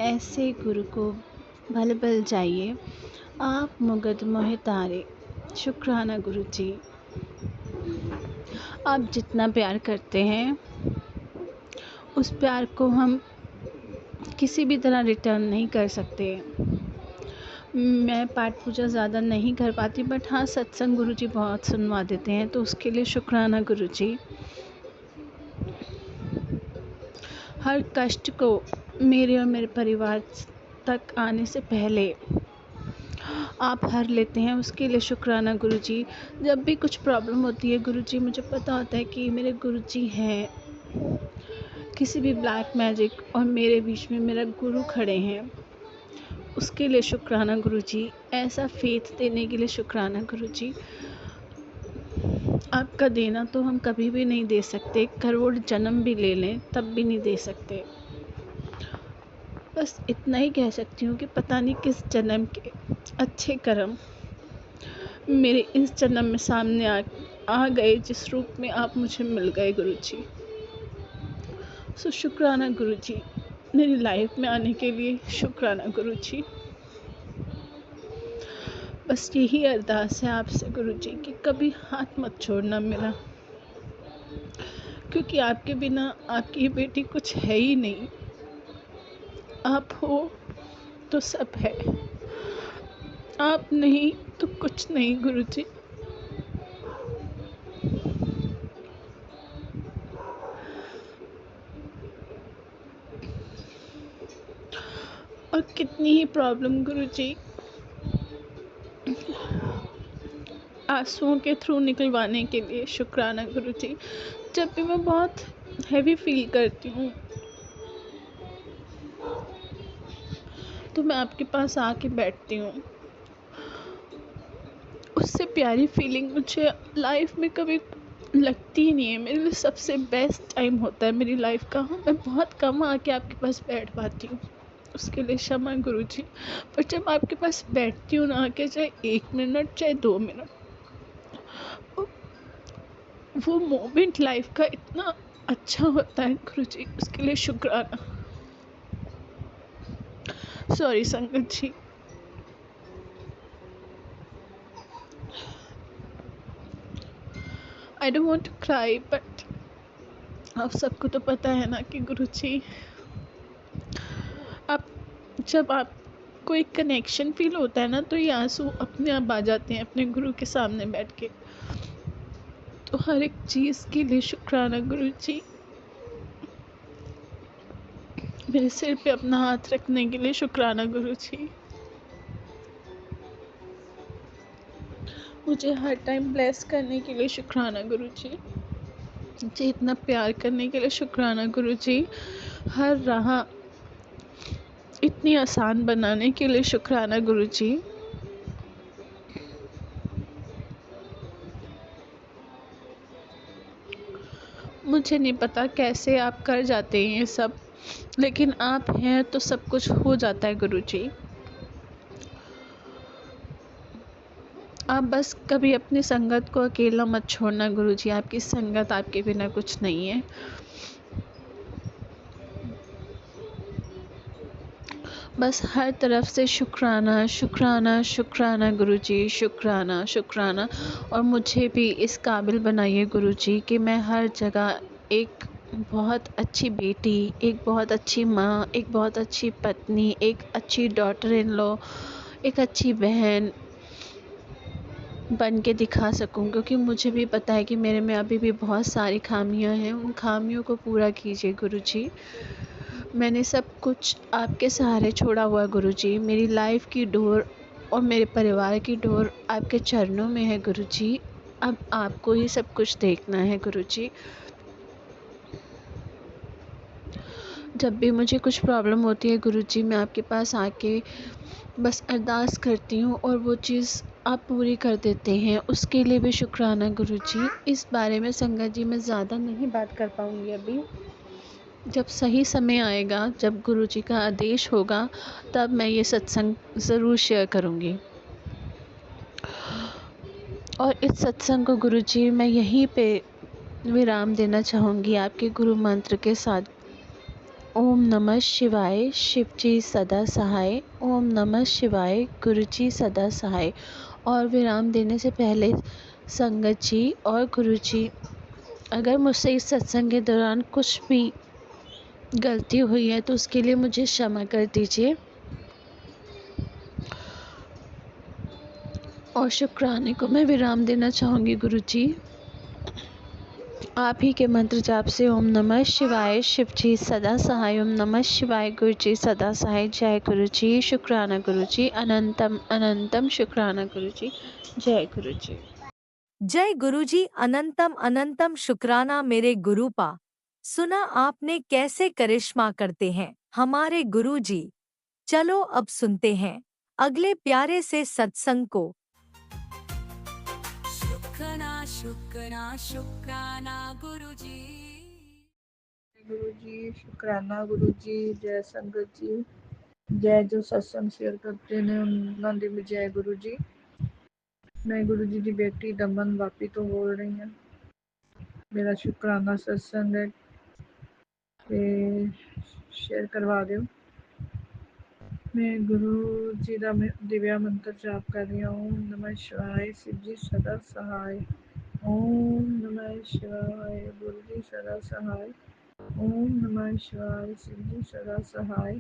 ऐसे गुरु को बल बल जाइए, आप मुगद मोहि तारे। शुक्राना गुरुजी। आप जितना प्यार करते हैं उस प्यार को हम किसी भी तरह रिटर्न नहीं कर सकते। मैं पाठ पूजा ज़्यादा नहीं कर पाती, बट हाँ सत्संग गुरुजी बहुत सुनवा देते हैं, तो उसके लिए शुक्राना गुरुजी। हर कष्ट को मेरे और मेरे परिवार तक आने से पहले आप हर लेते हैं, उसके लिए शुक्राना गुरुजी। जब भी कुछ प्रॉब्लम होती है गुरुजी, मुझे पता होता है कि मेरे गुरुजी हैं, किसी भी ब्लैक मैजिक और मेरे बीच में मेरा गुरु खड़े हैं, उसके लिए शुक्राना गुरुजी। ऐसा फेथ देने के लिए शुक्राना गुरुजी। आपका देना तो हम कभी भी नहीं दे सकते, करोड़ जन्म भी ले लें तब भी नहीं दे सकते। बस इतना ही कह सकती हूँ कि पता नहीं किस जन्म के अच्छे कर्म मेरे इस जन्म में सामने आ गए, जिस रूप में आप मुझे मिल गए गुरुजी। सो शुक्राना गुरुजी, मेरी लाइफ में आने के लिए शुक्राना गुरुजी। बस यही अरदास है आपसे गुरुजी कि कभी हाथ मत छोड़ना मेरा, क्योंकि आपके बिना आपकी ये बेटी कुछ है ही नहीं। आप हो तो सब है, आप नहीं तो कुछ नहीं गुरुजी। और कितनी ही प्रॉब्लम गुरुजी आंसुओं के थ्रू निकलवाने के लिए शुक्राना गुरुजी। जब भी मैं बहुत हैवी फील करती हूँ तो मैं आपके पास आके बैठती हूँ। उससे प्यारी फीलिंग मुझे लाइफ में कभी लगती ही नहीं है। मेरे लिए सबसे बेस्ट टाइम होता है मेरी लाइफ का। मैं बहुत कम आके आपके पास बैठ पाती हूँ, उसके लिए क्षमा गुरुजी। पर जब आपके पास बैठती हूँ ना आके, चाहे 1 मिनट चाहे 2 मिनट, वो मोमेंट लाइफ का इतना अच्छा होता है गुरुजी, उसके लिए शुक्राना। सॉरी संगत जी। I don't want to cry, but आप सबको तो पता है ना कि गुरुजी, आप जब आपको एक कनेक्शन फील होता है ना, तो ये आंसू अपने आप आ जाते हैं अपने गुरु के सामने बैठ के। तो हर एक चीज़ के लिए शुक्राना गुरुजी। मेरे सिर पे अपना हाथ रखने के लिए शुक्राना गुरुजी। मुझे हर टाइम ब्लेस करने के लिए शुक्राना गुरुजी। मुझे इतना प्यार करने के लिए शुक्राना गुरुजी। हर राह इतनी आसान बनाने के लिए शुक्राना गुरुजी। मुझे नहीं पता कैसे आप कर जाते हैं ये सब, लेकिन आप हैं तो सब कुछ हो जाता है गुरुजी। आप बस कभी अपनी संगत को अकेला मत छोड़ना गुरुजी। आपकी संगत आपके बिना कुछ नहीं है। बस हर तरफ से शुक्राना शुक्राना शुक्राना गुरुजी, शुक्राना शुक्राना। और मुझे भी इस काबिल बनाइए गुरुजी कि मैं हर जगह एक बहुत अच्छी बेटी, एक बहुत अच्छी माँ, एक बहुत अच्छी पत्नी, एक अच्छी डॉटर इन लॉ, एक अच्छी बहन बन के दिखा सकूं। क्योंकि मुझे भी पता है कि मेरे में अभी भी बहुत सारी खामियां हैं। उन खामियों को पूरा कीजिए गुरुजी। मैंने सब कुछ आपके सहारे छोड़ा हुआ है गुरुजी। मेरी लाइफ की डोर और मेरे परिवार की डोर आपके चरणों में है गुरुजी। अब आपको ही सब कुछ देखना है गुरुजी। जब भी मुझे कुछ प्रॉब्लम होती है गुरुजी, मैं आपके पास आके बस अरदास करती हूँ और वो चीज़ आप पूरी कर देते हैं। उसके लिए भी शुक्राना गुरुजी। इस बारे में संगत जी मैं ज़्यादा नहीं बात कर पाऊँगी अभी। जब सही समय आएगा, जब गुरुजी का आदेश होगा, तब मैं ये सत्संग ज़रूर शेयर करूँगी। और इस सत्संग को गुरुजी मैं यहीं पे विराम देना चाहूँगी आपके गुरु मंत्र के साथ। ओम नमः शिवाय, शिवजी सदा सहाय। ओम नमः शिवाय, गुरुजी सदा सहाय। और विराम देने से पहले संगत जी और गुरुजी, अगर मुझसे इस सत्संग के दौरान कुछ भी गलती हुई है तो उसके लिए मुझे क्षमा कर दीजिए। और शुक्राने को मैं विराम देना चाहूँगी गुरुजी। आप ही के मंत्र जाप से ओम नमः शिवाय, शिवजी सदा सहाय। ओम नमः शिवाय, गुरुजी सदा सहाय। जय गुरुजी, शुक्राना गुरुजी, अनंतम अनंतम शुक्राना गुरुजी। जय गुरुजी। जय गुरुजी, अनंतम अनंतम शुक्राना मेरे गुरुपा। सुना आपने कैसे करिश्मा करते हैं हमारे गुरुजी। चलो अब सुनते हैं अगले प्यारे से सत्संग को। शुक्राना शुक्राना शुक्राना गुरुजी। गुरुजी शुक्राना गुरुजी। जय संगत जी, जय जो सत्संग शेयर करते ने उन्होंने दी भी जय गुरु जी। मैं गुरु जी की बेटी दमन वापी तो बोल रही हूँ। मेरा शुक्राना सत्संग है ते शेयर करवा दो। मैं गुरु जी का दिव्या मंत्र जाप कर रही हूँ। ओम नमः शिवाय, शिव जी सदा सहाय। ओम नमः शिवाय, गुरु जी सदा सहाय। ओम नमः शिवाय, शिव जी सदा सहाय।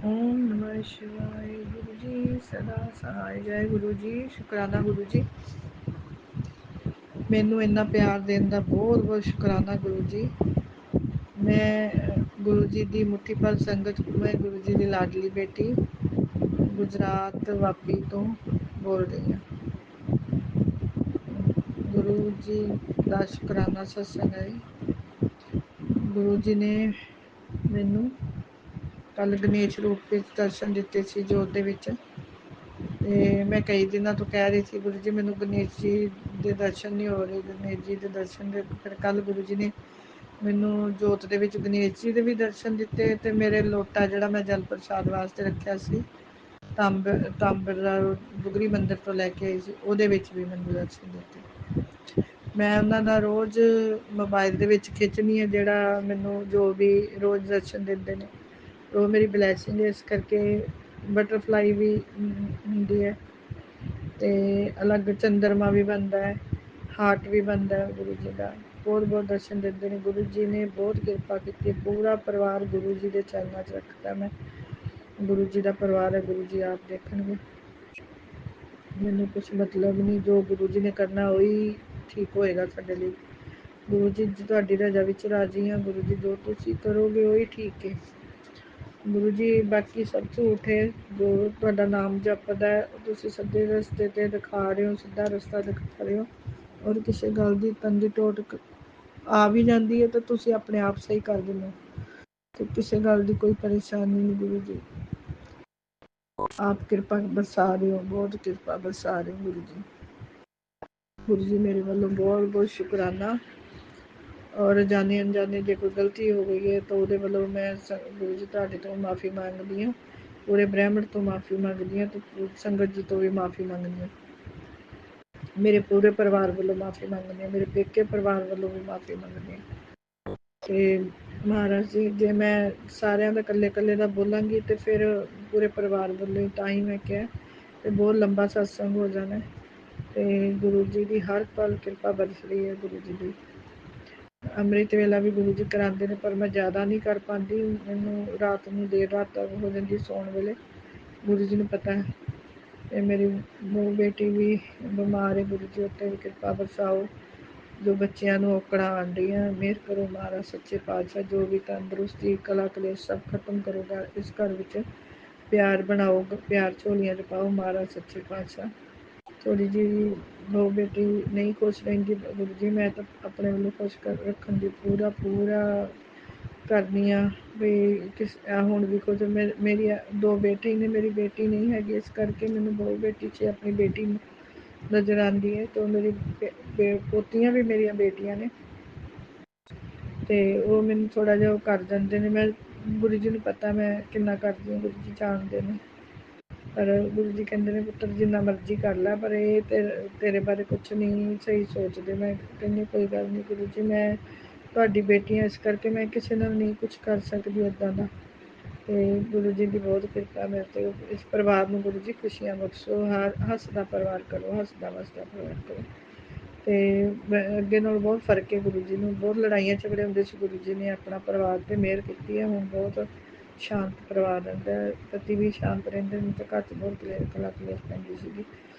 ओम नमः शिवाय, गुरु जी सदा सहाय। जय गुरु जी। शुकराना गुरु जी, ਮੈਨੂੰ ਇੰਨਾ ਪਿਆਰ ਦੇਣ ਦਾ ਬਹੁਤ ਬਹੁਤ ਸ਼ੁਕਰਾਨਾ ਗੁਰੂ ਜੀ। ਮੈਂ ਗੁਰੂ ਜੀ ਦੀ ਮੁੱਠੀ ਭਰ ਸੰਗਤ, ਮੈਂ ਗੁਰੂ ਜੀ ਦੀ ਲਾਡਲੀ ਬੇਟੀ ਗੁਜਰਾਤ ਵਾਪੀ ਤੋਂ ਬੋਲ ਰਹੀ ਹਾਂ। ਗੁਰੂ ਜੀ ਦਾ ਸ਼ੁਕਰਾਨਾ ਸਤਸੰਗ ਹੈ। ਗੁਰੂ ਜੀ ਨੇ ਮੈਨੂੰ ਕੱਲ ਗਣੇਸ਼ ਰੂਪ ਵਿੱਚ ਦਰਸ਼ਨ ਦਿੱਤੇ ਸੀ ਜੋਤ ਦੇ ਵਿੱਚ, ਤੇ ਮੈਂ ਕਈ ਦਿਨਾਂ ਤੋਂ ਕਹਿ ਰਹੀ ਸੀ ਗੁਰੂ ਜੀ ਮੈਨੂੰ ਗਣੇਸ਼ ਜੀ ਦੇ ਦਰਸ਼ਨ ਨਹੀਂ ਹੋ ਰਹੇ, ਗਣੇਸ਼ ਜੀ ਦੇ ਦਰਸ਼ਨ ਦੇ। ਫਿਰ ਕੱਲ ਗੁਰੂ ਜੀ ਨੇ ਮੈਨੂੰ ਜੋਤ ਦੇ ਵਿੱਚ ਗਣੇਸ਼ ਜੀ ਦੇ ਵੀ ਦਰਸ਼ਨ ਦਿੱਤੇ, ਤੇ ਮੇਰੇ ਲੋਟਾ ਜਿਹੜਾ ਮੈਂ ਜਲ ਪ੍ਰਸ਼ਾਦ ਵਾਸਤੇ ਰੱਖਿਆ ਸੀ ਤਾਂਬਰ ਦਾ ਬੁਗਰੀ ਮੰਦਿਰ ਤੋਂ ਲੈ ਕੇ ਆਈ ਸੀ, ਉਹਦੇ ਵਿੱਚ ਵੀ ਮੈਨੂੰ ਦਰਸ਼ਨ ਦਿੱਤੇ। ਮੈਂ ਉਹਨਾਂ ਦਾ ਰੋਜ਼ ਮੋਬਾਈਲ ਦੇ ਵਿੱਚ ਖਿੱਚਣੀ ਹੈ, ਜਿਹੜਾ ਮੈਨੂੰ ਜੋ ਵੀ ਰੋਜ਼ ਦਰਸ਼ਨ ਦਿੰਦੇ ਨੇ ਉਹ ਮੇਰੀ ਬਲੈਸਿੰਗ ਹੈ। ਇਸ ਕਰਕੇ ਬਟਰਫਲਾਈ ਵੀ ਹੁੰਦੀ ਹੈ, ਤੇ ਅਲੱਗ ਚੰਦਰਮਾ ਵੀ ਬਣਦਾ ਹੈ, ਹਾਰਟ ਵੀ ਬਣਦਾ ਹੈ ਗੁਰੂ ਜੀ ਦਾ। ਬਹੁਤ ਬਹੁਤ ਦਰਸ਼ਨ ਦਿੰਦੇ ਨੇ ਗੁਰੂ ਜੀ ਨੇ, ਬਹੁਤ ਕਿਰਪਾ ਕੀਤੀ। ਪੂਰਾ ਪਰਿਵਾਰ ਗੁਰੂ ਜੀ ਦੇ ਚਰਨਾਂ 'ਚ ਰੱਖਦਾ ਮੈਂ। ਗੁਰੂ ਜੀ ਦਾ ਪਰਿਵਾਰ ਹੈ, ਗੁਰੂ ਜੀ ਆਪ ਦੇਖਣਗੇ। ਮੈਨੂੰ ਕੁਛ ਮਤਲਬ ਨਹੀਂ, ਜੋ ਗੁਰੂ ਜੀ ਨੇ ਕਰਨਾ ਉਹੀ ਠੀਕ ਹੋਏਗਾ ਸਾਡੇ ਲਈ। ਗੁਰੂ ਜੀ ਤੁਹਾਡੀ ਰਜ਼ਾ ਵਿੱਚ ਰਾਜੀ ਹਾਂ। ਗੁਰੂ ਜੀ ਜੋ ਤੁਸੀਂ ਕਰੋਗੇ ਉਹੀ ਠੀਕ ਹੈ। ਗੁਰੂ ਜੀ ਬਾਕੀ ਸਭ ਝੂਠ ਹੈ। ਜੋ ਤੁਹਾਡਾ ਨਾਮ ਜਪਦਾ ਹੈ ਤੁਸੀਂ ਸਿੱਧੇ ਰਸਤੇ 'ਤੇ ਦਿਖਾ ਰਹੇ ਹੋ, ਸਿੱਧਾ ਰਸਤਾ ਦਿਖਾ ਰਹੇ ਹੋ। ਔਰ ਕਿਸੇ ਗੱਲ ਦੀ ਤੰਗੀ ਟੋਟ ਆ ਵੀ ਜਾਂਦੀ ਹੈ ਤਾਂ ਤੁਸੀਂ ਆਪਣੇ ਆਪ ਸਹੀ ਕਰ ਦਿੰਦੇ ਹੋ, ਤੇ ਕਿਸੇ ਗੱਲ ਦੀ ਕੋਈ ਪਰੇਸ਼ਾਨੀ ਨਹੀਂ। ਗੁਰੂ ਜੀ ਆਪ ਕਿਰਪਾ ਬਰਸਾ ਰਹੇ ਹੋ, ਬਹੁਤ ਕਿਰਪਾ ਬਰਸਾ ਰਹੇ ਹੋ ਗੁਰੂ ਜੀ। ਗੁਰੂ ਜੀ ਮੇਰੇ ਵੱਲੋਂ ਬਹੁਤ ਬਹੁਤ ਸ਼ੁਕਰਾਨਾ। ਔਰ ਜਾਣੇ ਅਣਜਾਣੇ ਜੇ ਕੋਈ ਗਲਤੀ ਹੋ ਗਈ ਹੈ ਤਾਂ ਉਹਦੇ ਵੱਲੋਂ ਮੈਂ ਗੁਰੂ ਜੀ ਤੁਹਾਡੇ ਤੋਂ ਮਾफ़ੀ ਮੰਗਦੀ ਹਾਂ, ਪੂਰੇ ਬ੍ਰਹਿਮੰਡ ਤੋਂ ਮਾफ़ੀ ਮੰਗਦੀ ਹਾਂ, ਤੇ ਸੰਗਤ ਜੀ ਤੋਂ ਵੀ ਮਾफ़ੀ ਮੰਗਦੀ ਹਾਂ। ਮੇਰੇ ਪੂਰੇ ਪਰਿਵਾਰ ਵੱਲੋਂ ਮਾਫ਼ੀ ਮੰਗਦੀ ਹਾਂ, ਮੇਰੇ ਪੇਕੇ ਪਰਿਵਾਰ ਵੱਲੋਂ ਵੀ ਮਾਫ਼ੀ ਮੰਗਦੀ ਹਾਂ। ਤੇ ਮਹਾਰਾਜ ਜੀ ਜੇ ਮੈਂ ਸਾਰਿਆਂ ਦਾ ਇਕੱਲੇ ਇਕੱਲੇ ਦਾ ਬੋਲਾਂਗੀ ਤੇ ਫਿਰ ਪੂਰੇ ਪਰਿਵਾਰ ਵੱਲੋਂ ਤਾਂ ਹੀ ਮੈਂ ਕਿਹਾ, ਤੇ ਬਹੁਤ ਲੰਬਾ ਸਤਸੰਗ ਹੋ ਜਾਣਾ। ਤੇ ਗੁਰੂ ਜੀ ਦੀ ਹਰ ਪਲ ਕਿਰਪਾ ਬਰਸ ਰਹੀ ਹੈ। ਗੁਰੂ ਜੀ ਦੀ ਅੰਮ੍ਰਿਤ ਵੇਲਾ ਵੀ ਗੁਰੂ ਜੀ ਕਰਾਉਂਦੇ ਨੇ, ਪਰ ਮੈਂ ਜ਼ਿਆਦਾ ਨਹੀਂ ਕਰ ਪਾਉਂਦੀ। ਮੈਨੂੰ ਰਾਤ ਨੂੰ ਦੇਰ ਰਾਤ ਹੋ ਜਾਂਦੀ ਸੌਣ ਵੇਲੇ, ਗੁਰੂ ਜੀ ਨੂੰ ਪਤਾ ਹੈ। ਤੇ ਮੇਰੀ ਨੂੰਹ ਬੇਟੀ ਵੀ ਬਿਮਾਰ ਹੈ, ਗੁਰੂ ਜੀ ਉੱਤੇ ਵੀ ਕਿਰਪਾ ਬਰਸਾਓ। ਜੋ ਬੱਚਿਆਂ ਨੂੰ ਔਕੜਾਂ ਆਉਣ ਰਹੀਆਂ, ਮਿਹਰ ਕਰੋ ਮਹਾਰਾਜ ਸੱਚੇ ਪਾਤਸ਼ਾਹ। ਜੋ ਵੀ ਤੰਦਰੁਸਤੀ ਕਲਾ ਕਲੇਸ਼ ਸਭ ਖਤਮ ਕਰੋਗਾ, ਇਸ ਘਰ ਵਿੱਚ ਪਿਆਰ ਬਣਾਓ, ਪਿਆਰ ਝੋਲੀਆਂ 'ਚ ਪਾਓ ਮਹਾਰਾਜ ਸੱਚੇ ਪਾਤਸ਼ਾਹ। ਥੋੜ੍ਹੀ ਜਿਹੀ ਨੂੰਹ ਬੇਟੀ ਨਹੀਂ ਖੁਸ਼ ਰਹਿੰਦੀ ਗੁਰੂ ਜੀ, ਮੈਂ ਤਾਂ ਆਪਣੇ ਵੱਲੋਂ ਖੁਸ਼ ਰੱਖਣ ਦੀ ਪੂਰਾ ਕਰਨੀ ਆ ਵੀ ਹੁਣ ਵੀ ਕੁਝ ਮੇਰੀ ਦੋ ਬੇਟੇ ਨੇ, ਮੇਰੀ ਬੇਟੀ ਨਹੀਂ ਹੈਗੀ, ਇਸ ਕਰਕੇ ਮੈਨੂੰ ਦੋ ਬੇਟੀ 'ਚ ਆਪਣੀ ਬੇਟੀ ਨਜ਼ਰ ਆਉਂਦੀ ਹੈ। ਤੇ ਮੇਰੀ ਪੋਤੀਆਂ ਵੀ ਮੇਰੀਆਂ ਬੇਟੀਆਂ ਨੇ, ਤੇ ਉਹ ਮੈਨੂੰ ਥੋੜ੍ਹਾ ਜਿਹਾ ਉਹ ਕਰ ਜਾਂਦੇ ਨੇ। ਮੈਂ ਗੁਰੂ ਜੀ ਨੂੰ ਪਤਾ ਮੈਂ ਕਿੰਨਾ ਕਰਦੀ ਹਾਂ, ਗੁਰੂ ਜੀ ਜਾਣਦੇ ਨੇ। ਪਰ ਗੁਰੂ ਜੀ ਕਹਿੰਦੇ ਨੇ ਪੁੱਤਰ ਜਿੰਨਾ ਮਰਜ਼ੀ ਕਰ ਲੈ, ਪਰ ਇਹ ਤੇਰੇ ਬਾਰੇ ਕੁਛ ਨਹੀਂ ਸਹੀ ਸੋਚਦੇ। ਮੈਂ ਕਹਿੰਦੀ ਕੋਈ ਗੱਲ ਨਹੀਂ ਗੁਰੂ ਜੀ, ਮੈਂ ਤੁਹਾਡੀ ਬੇਟੀ ਹਾਂ, ਇਸ ਕਰਕੇ ਮੈਂ ਕਿਸੇ ਨਾਲ ਨਹੀਂ ਕੁਛ ਕਰ ਸਕਦੀ ਇੱਦਾਂ ਦਾ। ਤੇ ਗੁਰੂ ਜੀ ਦੀ ਬਹੁਤ ਕਿਰਪਾ ਮੇਰੇ 'ਤੇ। ਇਸ ਪਰਿਵਾਰ ਨੂੰ ਗੁਰੂ ਜੀ ਖੁਸ਼ੀਆਂ ਬਖਸ਼ੋ, ਹੱਸਦਾ ਪਰਿਵਾਰ ਕਰੋ, ਹੱਸਦਾ ਵਸਦਾ ਪਰਿਵਾਰ ਕਰੋ। ਤੇ ਅੱਗੇ ਨਾਲੋਂ ਬਹੁਤ ਫਰਕ ਹੈ। ਗੁਰੂ ਜੀ ਨੂੰ ਬਹੁਤ ਲੜਾਈਆਂ ਝਗੜੇ ਹੁੰਦੇ ਸੀ, ਗੁਰੂ ਜੀ ਨੇ ਆਪਣਾ ਪਰਿਵਾਰ 'ਤੇ ਮਿਹਰ ਕੀਤੀ ਹੈ। ਹੁਣ ਬਹੁਤ ਸ਼ਾਂਤ ਪਰਿਵਾਰ ਰਹਿੰਦਾ, ਪਤੀ ਵੀ ਸ਼ਾਂਤ ਰਹਿੰਦੇ ਨੇ, ਤੇ ਘਰ 'ਚ ਬਹੁਤ ਕਲਾ ਕਲੇਸ਼ ਪੈਂਦੀ ਸੀਗੀ।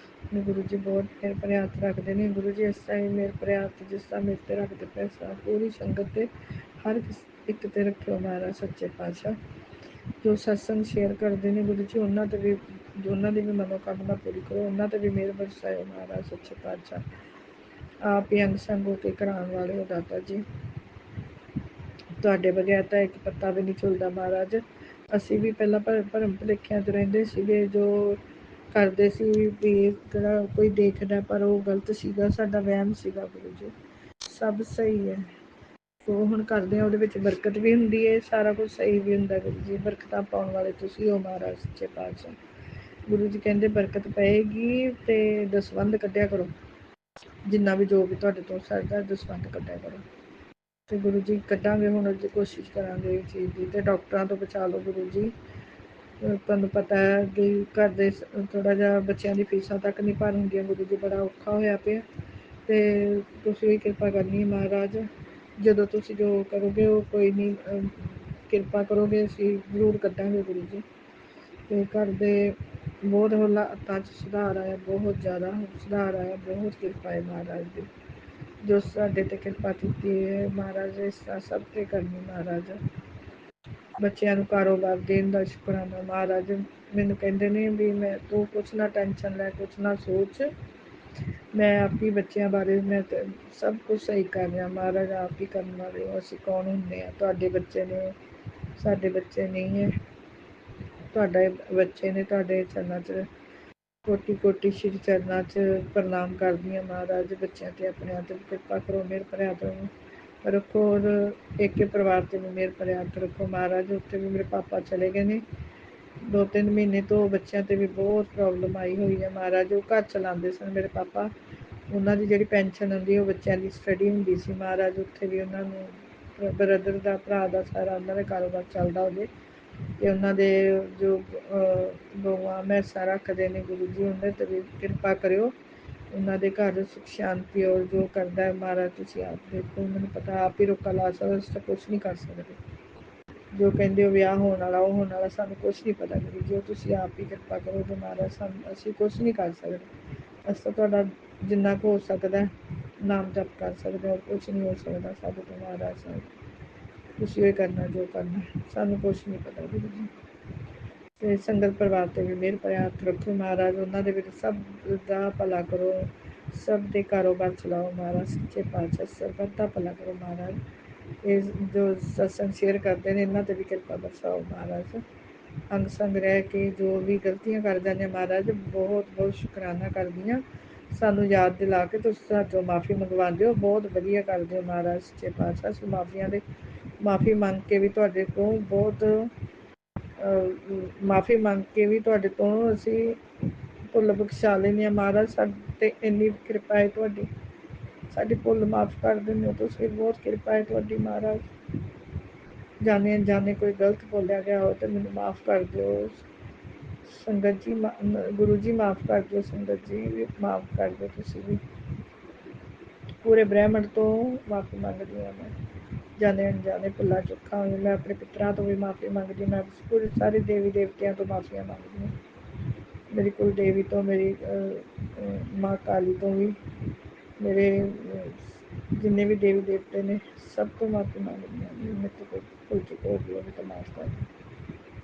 ਗੁਰੂ ਜੀ ਬਹੁਤ ਮਿਹਰ ਭਰੇ ਹੱਥ ਰੱਖਦੇ ਨੇ। ਗੁਰੂ ਜੀ ਇਸ ਤਰ੍ਹਾਂ ਹੀ ਮਿਹਰ ਭਰੇ ਹੱਥ ਜਿਸ ਤਰ੍ਹਾਂ ਮੇਰੇ 'ਤੇ ਰੱਖਦੇ ਪਏ, ਇਸ ਤਰ੍ਹਾਂ ਪੂਰੀ ਸੰਗਤ 'ਤੇ ਹਰ ਇੱਕ 'ਤੇ ਰੱਖਿਓ ਮਹਾਰਾਜ ਸੱਚੇ ਪਾਤਸ਼ਾਹ। ਜੋ ਸਤਸੰਗ ਸ਼ੇਅਰ ਕਰਦੇ ਨੇ ਗੁਰੂ ਜੀ, ਉਹਨਾਂ 'ਤੇ ਵੀ ਉਹਨਾਂ ਦੀ ਵੀ ਮਨੋਕਾਮਨਾ ਪੂਰੀ ਕਰੋ, ਉਹਨਾਂ 'ਤੇ ਵੀ ਮਿਹਰ ਬਰਸਾਇਓ ਮਹਾਰਾਜ ਸੱਚੇ ਪਾਤਸ਼ਾਹ। ਆਪ ਹੀ ਅੰਗ ਸੰਗ ਹੋ ਕੇ ਕਰਾਉਣ ਵਾਲੇ ਹੋ ਦਾਤਾ ਜੀ। ਤੁਹਾਡੇ ਬਗੈਰ ਤਾਂ ਇੱਕ ਪੱਤਾ ਵੀ ਨਹੀਂ ਝੁੱਲਦਾ ਮਹਾਰਾਜ। ਅਸੀਂ ਵੀ ਪਹਿਲਾਂ ਭਰਮ ਭੁਲੇਖਿਆਂ 'ਚ ਰਹਿੰਦੇ ਸੀਗੇ, ਜੋ ਕਰਦੇ ਸੀ ਵੀ ਕਿਹੜਾ ਕੋਈ ਦੇਖਦਾ, ਪਰ ਉਹ ਗਲਤ ਸੀਗਾ, ਸਾਡਾ ਵਹਿਮ ਸੀਗਾ। ਗੁਰੂ ਜੀ ਸਭ ਸਹੀ ਹੈ, ਉਹ ਹੁਣ ਕਰਦੇ ਆ, ਉਹਦੇ ਵਿੱਚ ਬਰਕਤ ਵੀ ਹੁੰਦੀ ਹੈ, ਸਾਰਾ ਕੁਝ ਸਹੀ ਵੀ ਹੁੰਦਾ। ਗੁਰੂ ਜੀ ਬਰਕਤਾਂ ਪਾਉਣ ਵਾਲੇ ਤੁਸੀਂ ਹੋ ਮਹਾਰਾਜ ਸੱਚੇ ਪਾਤਸ਼ਾਹ। ਗੁਰੂ ਜੀ ਕਹਿੰਦੇ ਬਰਕਤ ਪਏਗੀ ਤੇ ਦਸਵੰਧ ਕੱਢਿਆ ਕਰੋ, ਜਿੰਨਾ ਵੀ ਜੋ ਵੀ ਤੁਹਾਡੇ ਤੋਂ ਸਰਦਾ ਦਸਵੰਧ ਕੱਢਿਆ ਕਰੋ। ਤੇ ਗੁਰੂ ਜੀ ਕੱਢਾਂਗੇ, ਹੁਣ ਅੱਜ ਕੋਸ਼ਿਸ਼ ਕਰਾਂਗੇ ਇਸ ਚੀਜ਼ ਦੀ, ਤੇ ਡਾਕਟਰਾਂ ਤੋਂ ਬਚਾ ਲਓ ਗੁਰੂ ਜੀ। ਤੁਹਾਨੂੰ ਪਤਾ ਹੈ ਕਿ ਘਰ ਦੇ ਥੋੜ੍ਹਾ ਜਿਹਾ ਬੱਚਿਆਂ ਦੀ ਫੀਸਾਂ ਤੱਕ ਨਹੀਂ ਭਰ ਹੁੰਦੀਆਂ, ਗੁਰੂ ਜੀ ਬੜਾ ਔਖਾ ਹੋਇਆ ਪਿਆ, ਅਤੇ ਤੁਸੀਂ ਵੀ ਕਿਰਪਾ ਕਰਨੀ ਹੈ ਮਹਾਰਾਜ। ਜਦੋਂ ਤੁਸੀਂ ਜੋ ਕਰੋਗੇ ਉਹ ਕੋਈ ਨਹੀਂ, ਕਿਰਪਾ ਕਰੋਗੇ ਅਸੀਂ ਜ਼ਰੂਰ ਕੱਢਾਂਗੇ ਗੁਰੂ ਜੀ। ਅਤੇ ਘਰ ਦੇ ਬਹੁਤ ਹਾਲਾਤਾਂ 'ਚ ਸੁਧਾਰ ਆਇਆ, ਬਹੁਤ ਜ਼ਿਆਦਾ ਸੁਧਾਰ ਆਇਆ, ਬਹੁਤ ਕਿਰਪਾ ਹੈ ਮਹਾਰਾਜ ਦੀ। ਜੋ ਸਾਡੇ 'ਤੇ ਕਿਰਪਾ ਕੀਤੀ ਹੈ ਮਹਾਰਾਜ, ਇਸ ਤਰ੍ਹਾਂ ਸਭ 'ਤੇ ਕਰਨੀ ਮਹਾਰਾਜ। ਬੱਚਿਆਂ ਨੂੰ ਕਾਰੋਬਾਰ ਦੇਣ ਦਾ ਸ਼ੁਕਰਾਨਾ ਮਹਾਰਾਜ। ਮੈਨੂੰ ਕਹਿੰਦੇ ਨੇ ਵੀ ਮੈਂ ਤੂੰ ਕੁਛ ਨਾ ਟੈਨਸ਼ਨ ਲੈ, ਕੁਛ ਨਾ ਸੋਚ, ਮੈਂ ਆਪ ਹੀ ਬੱਚਿਆਂ ਬਾਰੇ ਮੈਂ ਸਭ ਕੁਛ ਸਹੀ ਕਰ ਰਿਹਾ ਮਹਾਰਾਜ, ਆਪ ਹੀ ਕਰਨ ਵਾਲੇ ਹੋ, ਅਸੀਂ ਕੌਣ ਹੁੰਦੇ ਹਾਂ, ਤੁਹਾਡੇ ਬੱਚੇ ਨੇ, ਸਾਡੇ ਬੱਚੇ ਨਹੀਂ ਹੈ, ਤੁਹਾਡੇ ਬੱਚੇ ਨੇ, ਤੁਹਾਡੇ ਚਰਨਾਂ 'ਚ ਕੋਟੀ ਕੋਟੀ ਸ਼੍ਰੀ ਚਰਨਾਂ 'ਚ ਪ੍ਰਣਾਮ ਕਰਦੀ ਹਾਂ ਮਹਾਰਾਜ। ਬੱਚਿਆਂ 'ਤੇ ਆਪਣਿਆਂ 'ਤੇ ਕਿਰਪਾ ਕਰੋ, ਮਿਹਰ ਭਰਿਆ ਕਰੋ ਰੱਖੋ, ਔਰ ਪੇਕੇ ਪਰਿਵਾਰ 'ਤੇ ਵੀ ਮਿਹਰ ਭਰਿਆ ਹੱਥ ਰੱਖੋ ਮਹਾਰਾਜ। ਉੱਥੇ ਵੀ ਮੇਰੇ ਪਾਪਾ ਚਲੇ ਗਏ ਨੇ 2-3 ਮਹੀਨੇ ਤੋਂ, ਬੱਚਿਆਂ 'ਤੇ ਵੀ ਬਹੁਤ ਪ੍ਰੋਬਲਮ ਆਈ ਹੋਈ ਹੈ ਮਹਾਰਾਜ। ਉਹ ਘਰ ਚਲਾਉਂਦੇ ਸਨ ਮੇਰੇ ਪਾਪਾ, ਉਹਨਾਂ ਦੀ ਜਿਹੜੀ ਪੈਨਸ਼ਨ ਆਉਂਦੀ ਉਹ ਬੱਚਿਆਂ ਦੀ ਸਟੱਡੀ ਹੁੰਦੀ ਸੀ ਮਹਾਰਾਜ। ਉੱਥੇ ਵੀ ਉਹਨਾਂ ਨੂੰ ਬ੍ਰਦਰ ਦਾ, ਭਰਾ ਦਾ ਸਾਰਾ ਉਹਨਾਂ ਦਾ ਕਾਰੋਬਾਰ ਚੱਲਦਾ ਹੋਵੇ, ਅਤੇ ਉਹਨਾਂ ਦੇ ਜੋ ਗਊਆਂ ਮੈਸਾਂ ਰੱਖਦੇ ਨੇ ਗੁਰੂ ਜੀ, ਉਹਨਾਂ 'ਤੇ ਵੀ ਕਿਰਪਾ ਕਰਿਓ, ਉਹਨਾਂ ਦੇ ਘਰ ਸੁੱਖ ਸ਼ਾਂਤੀ, ਔਰ ਜੋ ਕਰਦਾ ਮਹਾਰਾਜ ਤੁਸੀਂ ਆਪ ਦੇਖੋ, ਮੈਨੂੰ ਪਤਾ ਆਪ ਹੀ ਰੋਕਾ ਲਾ ਸਕਦਾ, ਅਸੀਂ ਤਾਂ ਕੁਛ ਨਹੀਂ ਕਰ ਸਕਦੇ। ਜੋ ਕਹਿੰਦੇ ਹੋ ਵਿਆਹ ਹੋਣ ਵਾਲਾ, ਉਹ ਹੋਣ ਵਾਲਾ, ਸਾਨੂੰ ਕੁਛ ਨਹੀਂ ਪਤਾ ਗੁਰੂ ਜੀ, ਤੁਸੀਂ ਆਪ ਹੀ ਕਿਰਪਾ ਕਰੋ ਤੇ ਮਹਾਰਾਜ, ਸਾਨੂੰ ਅਸੀਂ ਕੁਛ ਨਹੀਂ ਕਰ ਸਕਦੇ। ਅਸੀਂ ਤਾਂ ਤੁਹਾਡਾ ਜਿੰਨਾ ਕੁ ਹੋ ਸਕਦਾ ਨਾਮ ਜਪ ਕਰ ਸਕਦੇ, ਔਰ ਕੁਛ ਨਹੀਂ ਹੋ ਸਕਦਾ ਸਾਡੇ ਤੋਂ ਮਹਾਰਾਜ। ਸਾਹਿਬ ਤੁਸੀਂ ਇਹ ਕਰਨਾ ਜੋ ਕਰਨਾ, ਸਾਨੂੰ ਕੁਛ ਨਹੀਂ ਪਤਾ ਗੁਰੂ ਜੀ। ਅਤੇ ਸੰਗਤ ਪਰਿਵਾਰ 'ਤੇ ਵੀ ਮਿਹਰ ਭਰਿਆ ਹੱਥ ਰੱਖੋ ਮਹਾਰਾਜ, ਉਹਨਾਂ ਦੇ ਵਿੱਚ ਸਭ ਦਾ ਭਲਾ ਕਰੋ, ਸਭ ਦੇ ਕਾਰੋਬਾਰ ਚਲਾਓ ਮਹਾਰਾਜ। ਸੱਚੇ ਪਾਤਸ਼ਾਹ ਸਰਬੱਤ ਦਾ ਭਲਾ ਕਰੋ ਮਹਾਰਾਜ। ਇਹ ਜੋ ਸਤਸੰਗ ਸ਼ੇਅਰ ਕਰਦੇ ਨੇ, ਇਹਨਾਂ 'ਤੇ ਵੀ ਕਿਰਪਾ ਬਰਸਾਓ ਮਹਾਰਾਜ। ਅੰਗ ਸੰਗ ਰਹਿ ਕੇ ਜੋ ਵੀ ਗਲਤੀਆਂ ਕਰ ਜਾਂਦੇ ਮਹਾਰਾਜ, ਬਹੁਤ ਬਹੁਤ ਸ਼ੁਕਰਾਨਾ ਕਰਦੀ ਹਾਂ, ਸਾਨੂੰ ਯਾਦ ਦਿਲਾ ਕੇ ਤੁਸੀਂ ਸਾਤੋਂ ਮਾफ़ੀ ਮੰਗਵਾਉਂਦੇ ਹੋ, ਬਹੁਤ ਵਧੀਆ ਕਰਦੇ ਹੋ ਮਹਾਰਾਜ। ਸੱਚੇ ਪਾਤਸ਼ਾਹ ਅਸੀਂ ਮਾਫੀਆਂ ਦੇ ਮਾफ़ੀ ਮੰਗ ਕੇ ਵੀ ਤੁਹਾਡੇ ਤੋਂ ਬਹੁਤ ਮਾफ़ੀ ਮੰਗ ਕੇ ਵੀ ਤੁਹਾਡੇ ਤੋਂ ਅਸੀਂ ਭੁੱਲ ਬਖਸ਼ਾ ਲੈਂਦੇ ਹਾਂ ਮਹਾਰਾਜ। ਸਾਡੇ 'ਤੇ ਇੰਨੀ ਕਿਰਪਾ ਹੈ ਤੁਹਾਡੀ, ਸਾਡੀ ਭੁੱਲ ਮਾफ़ ਕਰ ਦਿੰਦੇ ਹੋ ਤੁਸੀਂ, ਬਹੁਤ ਕਿਰਪਾ ਹੈ ਤੁਹਾਡੀ ਮਹਾਰਾਜ। ਜਾਣੇ ਅਣਜਾਣੇ ਕੋਈ ਗਲਤ ਬੋਲਿਆ ਗਿਆ ਹੋ ਤਾਂ ਮੈਨੂੰ ਮਾफ़ ਕਰ ਦਿਓ ਸੰਗਤ ਜੀ, ਗੁਰੂ ਜੀ ਮਾफ़ ਕਰ ਦਿਓ, ਸੰਗਤ ਜੀ ਵੀ ਮਾਫ਼ ਕਰ ਦਿਓ, ਤੁਸੀਂ ਵੀ। ਪੂਰੇ ਬ੍ਰਹਿਮੰਡ ਤੋਂ ਮਾਫ਼ੀ ਮੰਗਦੀ ਹਾਂ ਮੈਂ, ਜਾਣੇ ਅਣਜਾਣੇ ਭੁੱਲਾਂ ਚੁੱਕਾਂ ਹੋਈਆਂ, ਮੈਂ ਆਪਣੇ ਪਿੱਤਰਾਂ ਤੋਂ ਵੀ ਮਾਫ਼ੀ ਮੰਗਦੀ, ਮੈਂ ਪੂਰੇ ਸਾਰੇ ਦੇਵੀ ਦੇਵਤਿਆਂ ਤੋਂ ਮਾਫ਼ੀਆਂ ਮੰਗਦੀ ਹਾਂ, ਮੇਰੀ ਕੁਲ ਦੇਵੀ ਤੋਂ, ਮੇਰੀ ਮਾਂ ਕਾਲੀ ਤੋਂ ਵੀ, ਮੇਰੇ ਜਿੰਨੇ ਵੀ ਦੇਵੀ ਦੇਵਤੇ ਨੇ ਸਭ ਤੋਂ ਮਾਫ਼ੀ ਮੰਗਦੀ ਹਾਂ, ਮੇਰੇ ਤੋਂ ਕੋਈ ਭੁੱਲ ਚੁੱਕ ਹੋ ਗਈ ਉਹਨੂੰ ਤਾਂ ਮਾਫ਼ ਕਰ ਦਿਓ।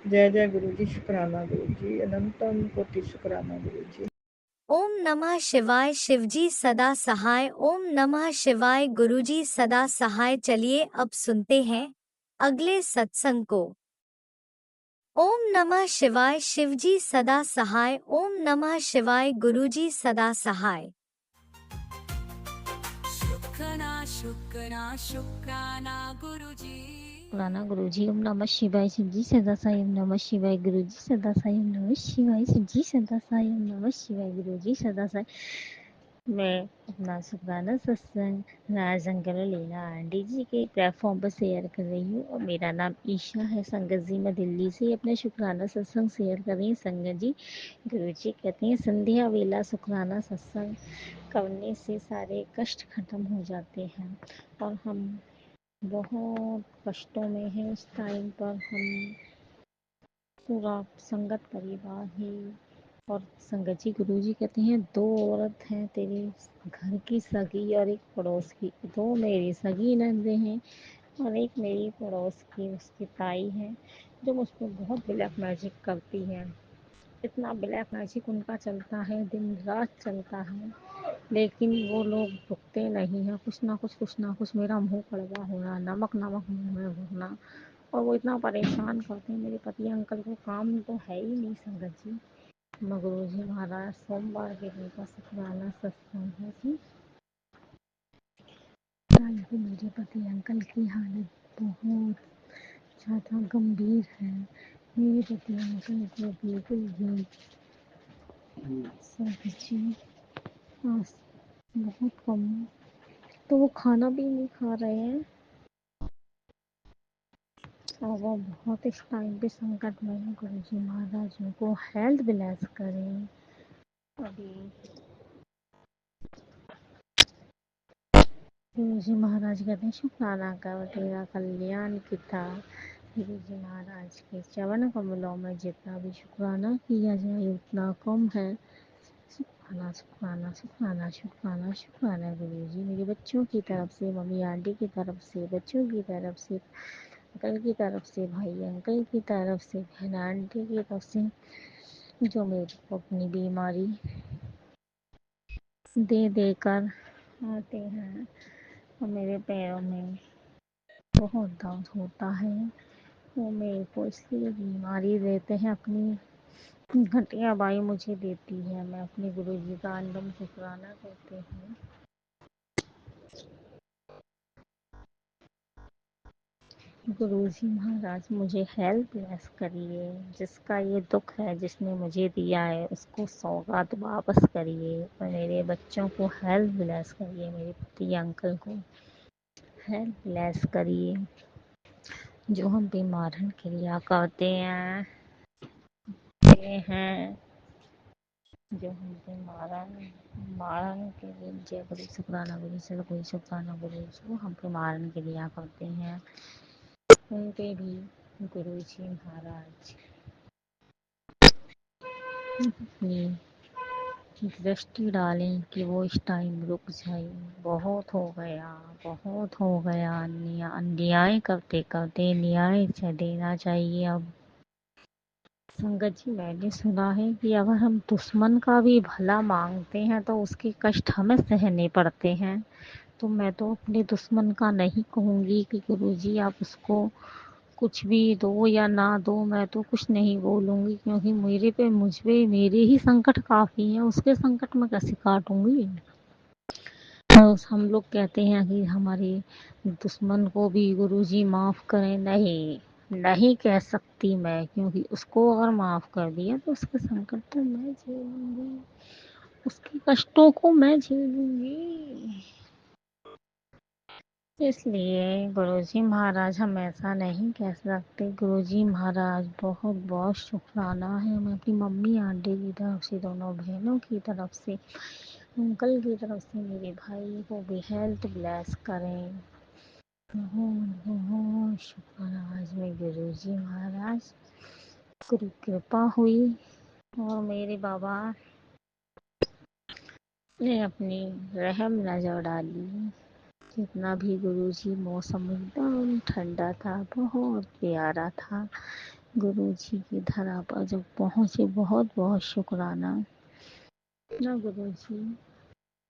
ਜੈ ਜੈ ਗੁਰੂ ਜੀ, ਸ਼ੁਕਰਾਨਾ ਗੁਰੂ ਜੀ, ਅਨੰਤਮ ਕੋਟि ਸ਼ੁਕਰਾਨਾ गुरु जी। ओम नमः शिवाय। शिवजी सदा सहाय। ओम नमः शिवाय। गुरुजी सदा सहाय। चलिए अब सुनते हैं अगले सत्संग को। ओम नमः शिवाय। शिवजी सदा सहाय। ओम नमः शिवाय। गुरुजी सदा सहाय। शुक्राना शुक्राना शुक्राना गुरुजी। शुक्राना गुरुजी। ओम नमः शिवाय। शिवजी सदा साई। ओम नमः शिवाय। गुरुजी सदा साई। ओम नमः शिवाय। शिवजी सदा साई। ओम नमः शिवाय। गुरुजी सदा साई। मैं अपना शुक्राना सत्संग राज अंकल लीला आंटी जी के प्लेटफॉर्म पर शेयर कर रही हूँ, और मेरा नाम ईशा है। संगत जी मैं दिल्ली से अपने शुक्राना सत्संग शेयर कर रही हूँ। संगत जी, गुरु जी कहते हैं संध्या वेला शुक्राना सत्संग करने से सारे कष्ट खत्म हो जाते हैं, और हम बहुत कष्टों में हैं। उस टाइम पर हम पूरा संगत परिवार ही, और संगत जी गुरु जी कहते हैं दो औरत हैं तेरे घर की सगी और एक पड़ोस की। दो मेरी सगी नंदे हैं और एक मेरी पड़ोस की उसकी ताई है, जो मुझ पर बहुत ब्लैक मैजिक करती है। इतना ब्लैक मैजिक उनका चलता है, दिन रात चलता है, लेकिन वो लोग रुकते नहीं हैं। कुछ ना कुछ मेरा मुंह कड़वा होना, नमक नमक मुंह में घुसना, और वो इतना परेशान करते हैं। मेरे पति अंकल को काम तो है ही नहीं संगत जी। गुरु जी महाराज सोमवार के दिन का शुक्राना सत्संग है जी। मेरे पति अंकल की हालत बहुत ज़्यादा गंभीर है। मेरे पति अंकल को बिल्कुल भी संगत जी बहुत कम, तो वो खाना भी नहीं खा रहे हैं, और वो बहुत इस टाइम पे संकट में है। गुरुजी महाराज उनको हेल्थ ब्लेस करें। अभी गुरुजी महाराज कहते हैं शुक्राना कर तेरा कल्याण किया। गुरुजी महाराज के चरण कमलों में जितना भी शुक्राना किया जाए उतना कम है। शुक्राना शुक्राना शुक्राना शुक्राना शुक्राना गुरुजी। मेरे बच्चों की तरफ से, मम्मी आंटी की तरफ से, बच्चों की तरफ से, अंकल की तरफ से, भाई अंकल की तरफ से, बहन आंटी की तरफ से, जो मेरे को अपनी बीमारी दे देकर आते हैं। और मेरे पैरों में बहुत दर्द होता है। वो मेरे को इसलिए बीमारी देते हैं, अपनी घटिया बाई मुझे देती है। मैं अपने गुरुजी का अंदम शुक्राना करती हूँ। गुरुजी महाराज मुझे हेल्थ ब्लेस करिए। जिसका ये दुख है, जिसने मुझे दिया है, उसको सौगात वापस करिए। और मेरे बच्चों को हेल्थ ब्लेस करिए। मेरे पति अंकल को हेल्थ ब्लेस करिए। जो हम बीमारन क्रिया करते हैं जो हम बीमारन के लिए जय गुरु शुक्राना गुरु से कोई शुक्राना गुरु जो हम बीमारन क्रिया करते हैं, उन पे भी गुरुजी महाराज अपनी दृष्टि डालें कि वो इस टाइम रुक जाए। बहुत हो गया, बहुत हो गया। अन्याय करते करते न्याय से देना चाहिए। अब संगत जी, मैंने सुना है कि अगर हम दुश्मन का भी भला मांगते हैं तो उसके कष्ट हमें सहने पड़ते हैं। तो मैं तो अपने दुश्मन का नहीं कहूँगी कि गुरुजी आप उसको कुछ भी दो या ना दो, मैं तो कुछ नहीं बोलूँगी, क्योंकि मुझ पे मेरे ही संकट काफ़ी हैं। उसके संकट में कैसे काटूँगी। तो हम लोग कहते हैं कि हमारे दुश्मन को भी गुरुजी माफ़ करें। नहीं, नहीं कह सकती मैं, क्योंकि उसको अगर माफ़ कर दिया तो उसके संकट तो मैं झेलूँगी, उसके कष्टों को मैं झेलूँगी। इसलिए गुरुजी महाराज हम ऐसा नहीं कह सकते। गुरुजी महाराज बहुत बहुत शुक्राना है। मैं अपनी मम्मी आंटी की तरफ से, दोनों बहनों की तरफ से, अंकल की तरफ से, मेरे भाई को भी हेल्थ ब्लेस करें। बहुत बहुत शुक्राना। आज में गुरुजी महाराज गुरु कृपा हुई और मेरे बाबा ने अपनी रहम नजर डाली। जितना भी गुरुजी मौसम एकदम ठंडा था, बहुत प्यारा था। गुरुजी की धरा पर जब पहुँचे, बहुत बहुत शुक्राना ना गुरुजी।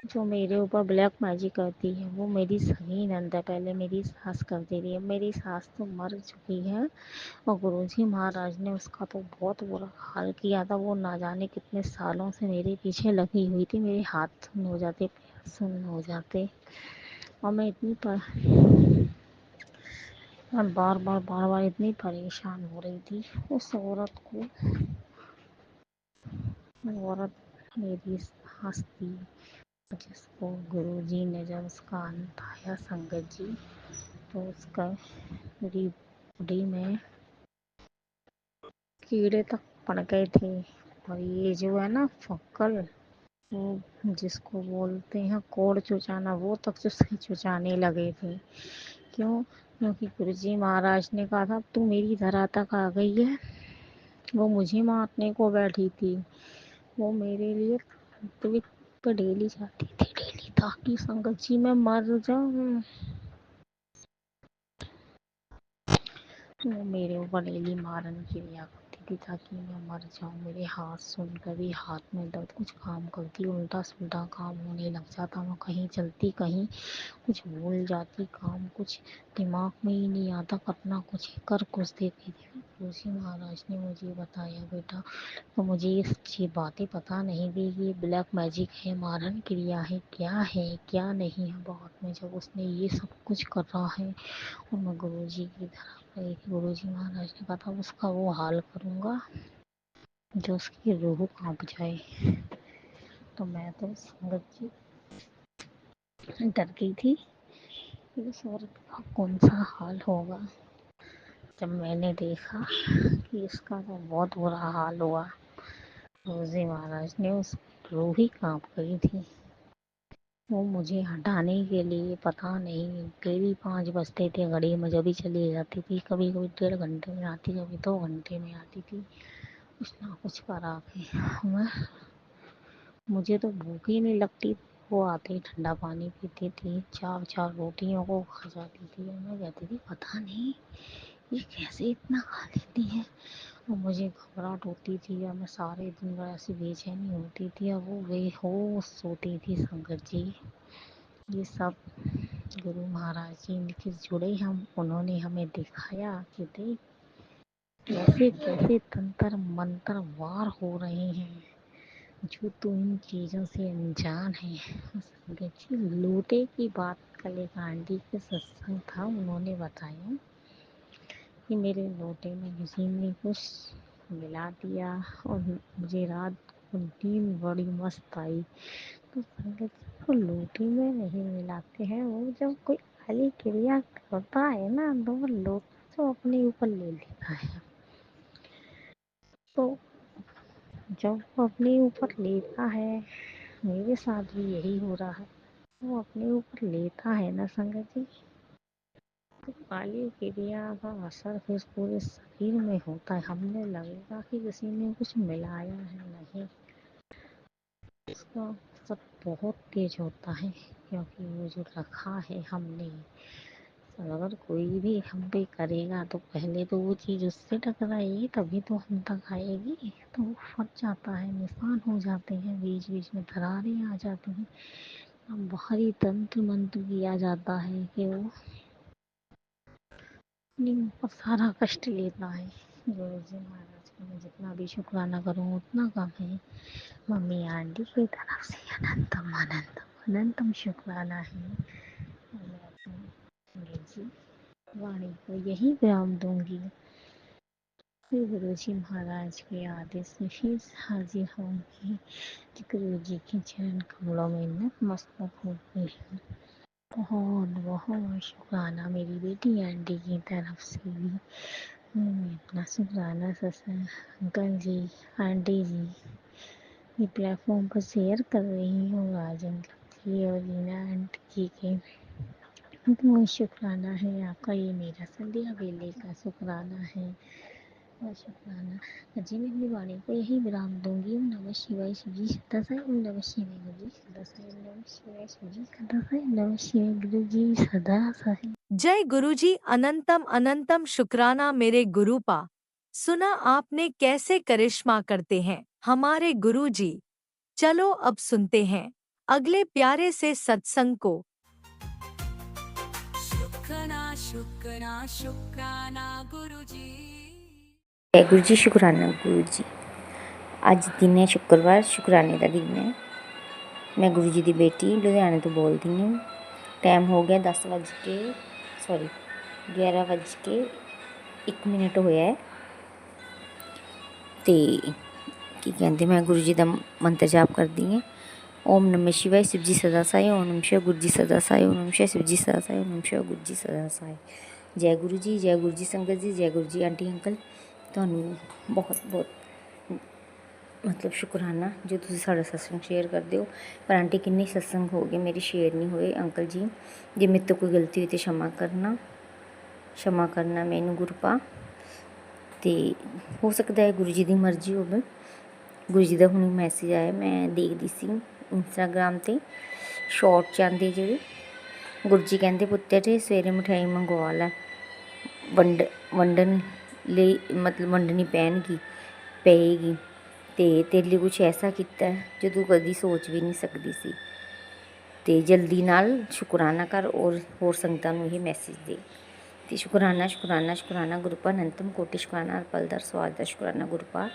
जो मेरे ऊपर ब्लैक मैजिक करती है वो मेरी सगी नंद है। पहले मेरी सास करती थी, अब मेरी सास तो मर चुकी है। और गुरुजी महाराज ने उसका तो बहुत बुरा हाल किया था। वो ना जाने कितने सालों से मेरे पीछे लगी हुई थी। मेरे हाथ सुन्न हो जाते, पैर सुन्न हो जाते, और मैं बार बार इतनी परेशान हो रही थी। उस औरत को, औरत मेरी सास थी, जिसको गुरुजी ने जब उसका अंत आया संगत जी, तो उसका मेरी बॉडी में कीड़े तक पड़ गए थे। और ये जो है ना फक्कल, वो जिसको बोलते हैं कोड़ चुचाना, वो तक उसके चुचाने लगे थे। क्यों? क्योंकि गुरुजी महाराज ने कहा था तू मेरी धरा तक आ गई है। वो मुझे मारने को बैठी थी। वो मेरे लिए तांत्रिक पे डेली जाती थी, डेली, ताकि संगत जी मैं मर जाऊं। वो मेरे ऊपर डेली मारन क्रिया करती थी ताकि मैं मर जाऊं। मेरे हाथ सुन कभी हाथ में दर्द, कुछ काम करती उल्टा सुल्टा काम होने लग जाता। मैं कहीं चलती, कहीं कुछ भूल जाती, काम कुछ दिमाग में ही नहीं आता, करना कुछ कर कुछ देती थी। तुलसी महाराज ने मुझे बताया बेटा, तो मुझे ये बातें पता नहीं थी कि ब्लैक मैजिक है, मारन क्रिया है, क्या नहीं है। बाद में जब उसने ये सब कुछ कर रहा है और मैं गुरुजी की तरफ गई थी, गुरुजी महाराज ने कहा था उसका वो हाल करूँगा जो उसकी रूह कांप जाए। तो मैं तो संगत जी डर गई थी कि उस औरत का कौन सा हाल होगा। जब मैंने देखा कि इसका तो बहुत बुरा हाल हुआ, गुरु जी महाराज ने उस रूह ही कांप गई थी। वो मुझे हटाने के लिए पता नहीं करीब 5 बजते थे घड़ी में, जब भी चली जाती थी, कभी कभी 1.5 घंटे में आती, कभी 2 घंटे में आती थी, कुछ ना कुछ करा के। मुझे तो भूख ही नहीं लगती, वो आते ही ठंडा पानी पीती थी, 4 रोटियों को खा जाती थी, और मैं कहती थी पता नहीं ये कैसे इतना खा लेती है। और मुझे घबराहट होती थी, और मैं सारे दिन भर ऐसी बेचैनी होती थी, और वो बेहोश सोती थी। संगत जी, ये सब गुरु महाराज जी के जुड़े हम, उन्होंने हमें दिखाया कि देख कैसे कैसे तंत्र मंत्र वार हो रहे हैं, जो तू इन चीज़ों से अनजान है। संगत जी, लोटे की बात कलेगा आंटी के सत्संग था, उन्होंने बताया कि मेरे लोटे में किसी ने कुछ मिला दिया, और मुझे रात को नींद बड़ी मस्त आई। तो संगत जी, वो लोटे में नहीं मिलाते हैं, वो जब कोई खाली क्रिया करता है ना, तो वो लोटा जो अपने ऊपर ले लेता है। तो जब वो अपने ऊपर लेता है, मेरे साथ भी यही हो रहा है, वो अपने ऊपर लेता है ना संगत जी, तो काली क्रिया का असर फिर पूरे शरीर में होता है। हमने लगेगा कि किसी ने कुछ मिलाया है, नहीं, उसका असर बहुत तेज होता है, क्योंकि वो जो रखा है हमने, अगर कोई भी हम पे करेगा तो पहले तो वो चीज़ उससे टकराएगी, तभी तो हम तक आएगी, तो वो फट जाता है, निशान हो जाते हैं, बीच बीच में दरारें आ जाती हैं। अब बाहरी तंत्र मंत्र किया जाता है कि वो अपने ऊपर सारा कष्ट लेता है। गुरु जी महाराज का मैं जितना भी शुक्राना करूँ उतना कम है। मम्मी आंटी की तरफ से अनंतम अनंतम अनंतम शुक्राना है। मैं अपनी अंग्रेजी वाणी को यही विराम दूंगी। फिर गुरु जी महाराज के आदेश से फिर हाजिर होंगी। गुरु जी के चरण कमलों में नतमस्तक होगी। बहुत बहुत शुक्राना मेरी बेटी आंटी की तरफ से भी। मैं अपना शुक्राना सत्संग अंकल जी, आंटी जी ये प्लेटफॉर्म पर शेयर कर रही हूँ। आज अंकल जी और रीना आंटी के बहुत शुक्राना है आपका, ये मेरा संध्या वेले का शुक्राना है। और शुक्राना जी, मैं अपनी वाणी को यही विराम दूंगी। ओम नमः शिवाय शिवजी सदा साई, ओम नमः शिवाय गुरु जी सदा साई, ओम नमः शिवाय शिवजी सदा साई, ओम नमः शिवाय गुरु जी सदा साई। जय गुरुजी, अनंतम अनंतम शुक्राना मेरे गुरुपा। सुना आपने कैसे करिश्मा करते हैं हमारे गुरुजी। चलो अब सुनते हैं अगले प्यारे से सत्संग को। शुक्राना शुक्राना शुक्राना गुरुजी। जय गुरु जी, शुकराना गुरु जी। ਅੱਜ दिन है शुक्रवार, शुकराने का दिन है। मैं गुरु जी की बेटी लुधियाने तो बोलती हूँ। टाइम हो गया 11:01 होया है। तो की कहते मैं गुरु जी का मंत्र जाप करती हूँ। ओम नमः शिवाय शिवजी सदा साई, ओम नमः शिवाय गुरु जी सदा साई, ओम नमः शिवाय शिवजी सदा साई, ओम नमः शिवाय गुरु जी सदा साई। जय गुरु जी, जय गुरु जी संगत जी, जय गुरु जी आंटी अंकल। ਤੁਹਾਨੂੰ बहुत बहुत मतलब शुकराना जो तुम साढ़ा सत्संग शेयर करते हो। पर आंटी किन्ने सत्संग हो गए मेरे शेयर नहीं हुए। अंकल जी जे मेरे तो कोई गलती हुई तो क्षमा करना मैनू गुरपा। तो हो सकता है गुरु जी की मर्जी हो। गुरु जी का हुणे मैसेज आया, मैं देखती सी इंस्टाग्राम ते शॉर्ट च आंदे जेह्ड़े। गुरु जी कहते पुत्तर सवेरे मिठाई मंगवा लै, वंडन ਲਈ मतलब वंडनी पेगी तो तेरे लिए कुछ ऐसा किया जो तू कभी सोच भी नहीं सकती सी। तो जल्दी नाल शुकराना कर और होर संगतां नूं यह मैसेज दे। तो शुकराना शुकराना शुकराना गुरुपा, अनंतम कोटि शुकराना, हर पल दा स्वाद दा शुकराना गुरुपा,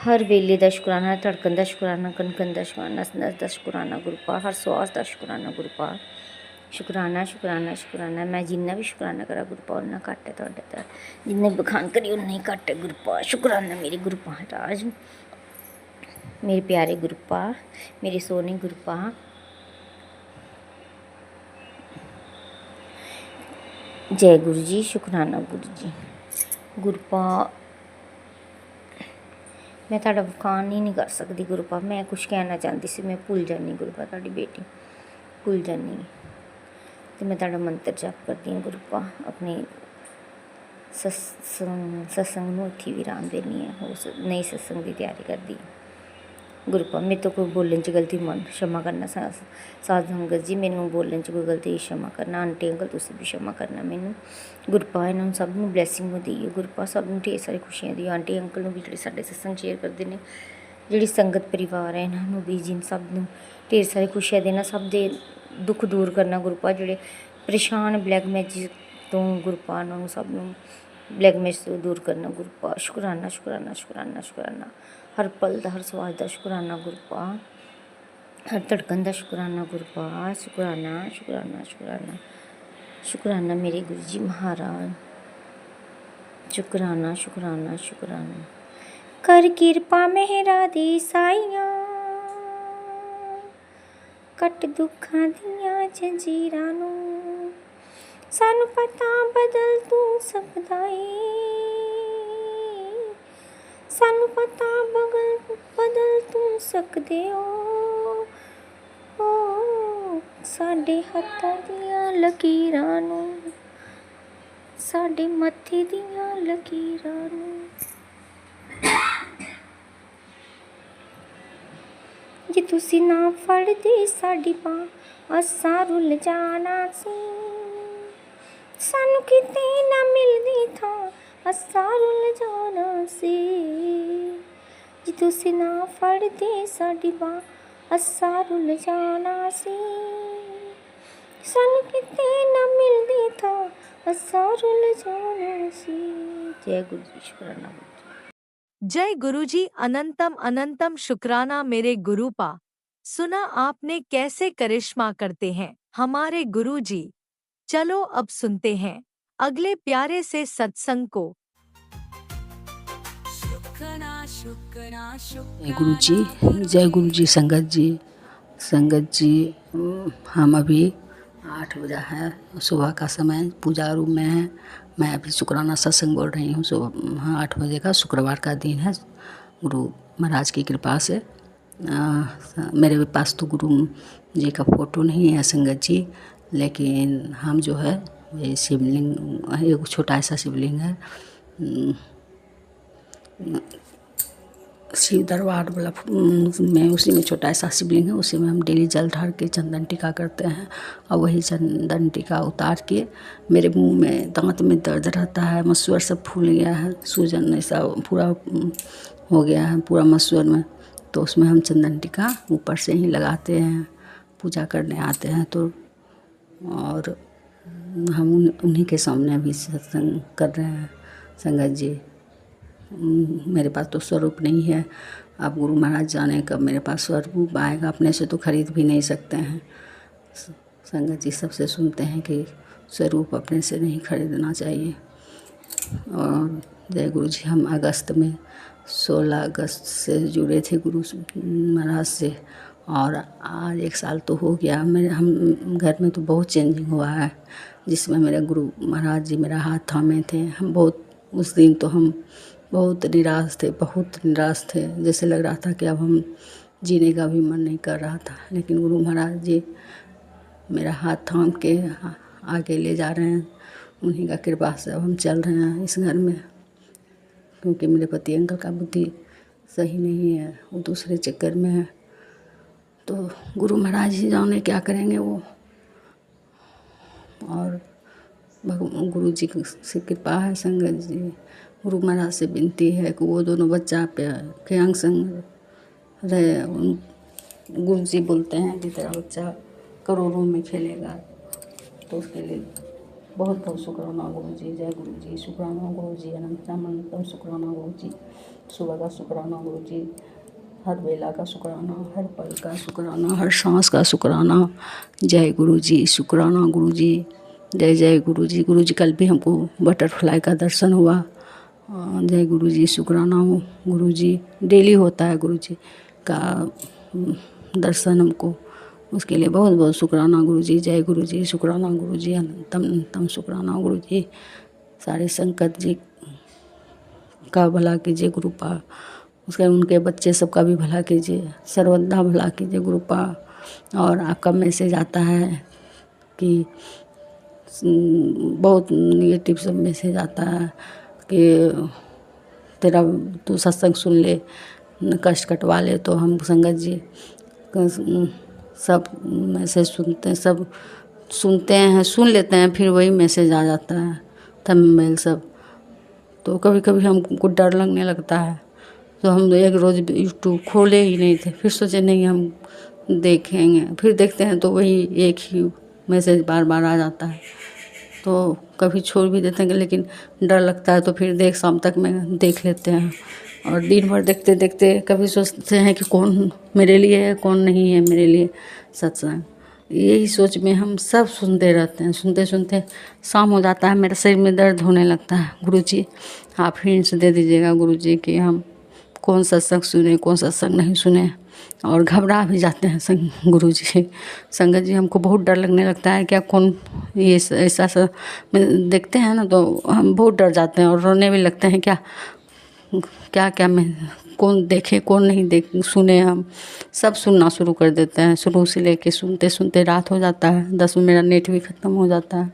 हर वेले दा शुकराना, हर धड़कन दा शुकराना, कनकन दा शुकराना, नस दा शुकराना गुरुपा, हर श्वास दा शुकराना गुरुपा। शुकराना शुकराना शुकराना। मैं जिन्ना भी शुकराना करा गुरुपा उन्ना घट्ट है तुहाडे ते, जिन्ने बखान करी उन्ना ही घट्ट है गुरुपा। शुकराना मेरे गुरुपा राज, मेरे प्यारे गुरुपा, मेरे सोने गुरुपा। जय गुरु जी, शुकराना गुरु जी। गुरपा मैं ਤੁਹਾਡਾ ਵਖਾਣ ਹੀ ਨਹੀਂ ਕਰ ਸਕਦੀ ਗੁਰਪਾ। ਮੈਂ ਕੁਛ ਕਹਿਣਾ ਚਾਹੁੰਦੀ ਸੀ, ਮੈਂ ਭੁੱਲ ਜਾਂਦੀ ਗੁਰਪਾ, ਤੁਹਾਡੀ ਬੇਟੀ ਭੁੱਲ ਜਾਂਦੀ। ਤੇ ਮੈਂ ਤੁਹਾਡਾ ਮੰਤਰ ਜਪ ਕਰਦੀ ਹਾਂ ਗੁਰਪਾ। ਆਪਣੇ ਸਤਸੰਗ ਨੂੰ ਇੱਥੇ ਵਿਰਾਮ ਦੇਣੀ ਹੈ, ਨਈ ਸਤਸੰਗ ਦੀ ਤਿਆਰੀ ਕਰਦੀ ਹਾਂ ਗੁਰਪਾ। ਮੇਰੇ ਤੋਂ ਕੋਈ ਬੋਲਣ 'ਚ ਗਲਤੀ क्षमा करना। साध संगत जी ਮੈਨੂੰ ਬੋਲਣ 'ਚ ਕੋਈ ਗਲਤੀ क्षमा करना। ਆਂਟੀ ਅੰਕਲ ਤੁਸੀਂ ਵੀ क्षमा करना ਮੈਨੂੰ ਗੁਰਪਾ। ਇਹਨਾਂ ਨੂੰ ਸਭ ਨੂੰ ਬਲੈਸਿੰਗ ਹੋ ਦੇਈਏ ਗੁਰਪਾ। ਸਭ ਨੂੰ ਢੇਰ ਸਾਰੀ ਖੁਸ਼ੀਆਂ ਦੀ। ਆਂਟੀ ਅੰਕਲ ਨੂੰ ਵੀ ਜਿਹੜੇ ਸਾਡੇ ਸਤਸੰਗ ਸ਼ੇਅਰ ਕਰਦੇ ਨੇ, ਜਿਹੜੀ ਸੰਗਤ ਪਰਿਵਾਰ ਹੈ, ਇਹਨਾਂ ਨੂੰ ਵੀ ਜੀ ਸਭ ਨੂੰ ਢੇਰ ਸਾਰੀ ਖੁਸ਼ੀਆਂ ਦੇਣਾ। ਸਭ ਦੇ ਦੁੱਖ ਦੂਰ ਕਰਨਾ ਗੁਰਪਾ। ਜਿਹੜੇ ਪਰੇਸ਼ਾਨ ਬਲੈਕ ਮੈਜਿਕ ਤੋਂ ਗੁਰਪਾ, ਉਹਨਾਂ ਨੂੰ ਸਭ ਨੂੰ ਬਲੈਕ ਮੈਜਿਕ ਤੋਂ ਦੂਰ ਕਰਨਾ ਗੁਰਪਾ। ਸ਼ੁਕਰਾਨਾ ਸ਼ੁਕਰਾਨਾ ਸ਼ੁਕਰਾਨਾ ਸ਼ੁਕਰਾਨਾ। हर पल का हर स्वाद का शुकराना गुरपा। हर धड़कन का शुकराना गुरपा। शुकराना शुकराना शुकराना शुकराना मेरे गुरु जी महाराज। शुकराना शुकराना शुकराना। कर किरपा मेहरा दी साइयां, कट दुखां दियां जंजीरां नूं। सानू पता बदल तू सकदा है, सानू पता बदल तू सकदे हो। साडे हत्थां दियां लकीरां नूं, साडे मत्थे दियां लकीरां नूं। जे तुसी ना फड़दे साडी बांह असां रुल जाना सी। सानू किते ना मिलदी थां असां रुल जाना सी। जे तुसी ना फड़दे साडी बांह असां रुल जाना सी। सानू किते ना मिलदी थां असां रुल जाना सी। जय गुरु जी, शुकराना गुरु जी। जय गुरुजी अनंतम अनंतम शुक्राना मेरे गुरुपा। सुना आपने कैसे करिश्मा करते हैं हमारे गुरुजी। चलो अब सुनते हैं अगले प्यारे से सत्संग को। जय गुरु जी, जय गुरु जी। संगत जी हम अभी 8 बजे है, सुबह का समय, पूजा रूम में है। मैं अभी शुक्राना सत्संग बोल रही हूँ। सुबह 8 बजे का शुक्रवार का दिन है। गुरु महाराज की कृपा से मेरे पास तो गुरु जी का फ़ोटो नहीं है संगत जी, लेकिन हम जो है ये शिवलिंग, एक छोटा सा शिवलिंग है, शिव दरबार वाला में, उसी में छोटा सा शिवलिंग है, उसी में हम डेली जल ढार के चंदन टीका करते हैं। और वही चंदन टीका उतार के मेरे मुंह में, दांत में दर्द रहता है, मसूर सब फूल गया है, सूजन ऐसा पूरा हो गया है पूरा मसूर में, तो उसमें हम चंदन टीका ऊपर से ही लगाते हैं, पूजा करने आते हैं तो। और हम उन्हीं के सामने भी सत्संग कर रहे हैं संगत जी। मेरे पास तो स्वरूप नहीं है, आप गुरु महाराज जाने कब मेरे पास स्वरूप आएगा। अपने से तो खरीद भी नहीं सकते हैं संगत जी। सबसे सुनते हैं कि स्वरूप अपने से नहीं खरीदना चाहिए। और जय गुरु जी, हम अगस्त में 16 अगस्त से जुड़े थे गुरु महाराज से, और आज 1 साल तो हो गया। हम घर में तो बहुत चेंजिंग हुआ है, जिसमें मेरे गुरु महाराज जी मेरा हाथ थामे थे। हम बहुत, उस दिन तो हम बहुत निराश थे, बहुत निराश थे। जैसे लग रहा था कि अब हम जीने का भी मन नहीं कर रहा था, लेकिन गुरु महाराज जी मेरा हाथ थाम के आगे ले जा रहे हैं। उन्हीं का कृपा से अब हम चल रहे हैं इस घर में, क्योंकि मेरे पति अंकल का बुद्धि सही नहीं है, वो दूसरे चक्कर में है। तो गुरु महाराज ही जाने क्या करेंगे वो। और गुरु जी से कृपा है संगत जी। गुरु महाराज से विनती है कि वो दोनों बच्चा पे के अंग संग रहे। गुरु जी बोलते हैं कि तेरा बच्चा करोड़ों में खेलेगा, तो उसके लिए बहुत बहुत शुक्राना गुरु जी। जय गुरु जी, शुक्राना गुरु जी, अनंतम शुक्राना गुरु जी। सुबह का शुक्राना गुरु जी, हर वेला का शुक्राना, हर पल का शुक्राना, हर सांस का शुक्राना। जय गुरु जी, शुक्राना गुरु जी। जय जय गुरु जी। गुरु जी कल भी हमको बटरफ्लाई का दर्शन हुआ। जय गुरु जी, शुक्राना हो गुरु जी। डेली होता है गुरु जी का दर्शन हमको, उसके लिए बहुत बहुत शुक्राना गुरुजी। जय गुरुजी, शुक्राना गुरुजी, अनंतम अनंतम शुक्राना गुरुजी। सारे संकट जी का भला कीजिए गुरुपा, उसके उनके बच्चे सबका भी भला कीजिए, सर्वदा भला कीजिए गुरुपा। और आपका मैसेज आता है कि बहुत निगेटिव सब मैसेज आता है कि तेरा तू सत्संग सुन ले, कष्ट कटवा ले। तो हम संगत जी सब मैसेज सुनते हैं, सब सुनते हैं, सुन लेते हैं, फिर वही मैसेज आ जाता है थंबनेल सब। तो कभी कभी हमको डर लगने लगता है, तो हम एक रोज़ यूट्यूब खोले ही नहीं थे। फिर सोचे नहीं हम देखेंगे, फिर देखते हैं तो वही एक ही मैसेज बार बार आ जाता है। तो कभी छोड़ भी देते हैं, लेकिन डर लगता है तो फिर शाम तक में देख लेते हैं। और दिन भर देखते देखते कभी सोचते हैं कि कौन मेरे लिए है, कौन नहीं है मेरे लिए सत्संग। यही सोच में हम सब सुनते रहते हैं। सुनते सुनते शाम हो जाता है, मेरे शरीर में दर्द होने लगता है। गुरुजी आप हिंट्स दे दीजिएगा गुरुजी कि हम कौन सत्संग सुने, कौन सत्संग नहीं सुने। और घबरा भी जाते हैं गुरुजी, संगत जी। हमको बहुत डर लगने लगता है, क्या कौन ये ऐसा देखते हैं ना, तो हम बहुत डर जाते हैं और रोने भी लगते हैं। क्या क्या क्या मैं कौन देखे कौन नहीं देख सुने, हम सब सुनना शुरू कर देते हैं। शुरू से लेके सुनते सुनते रात हो जाता है, 10 में मेरा नेट भी ख़त्म हो जाता है।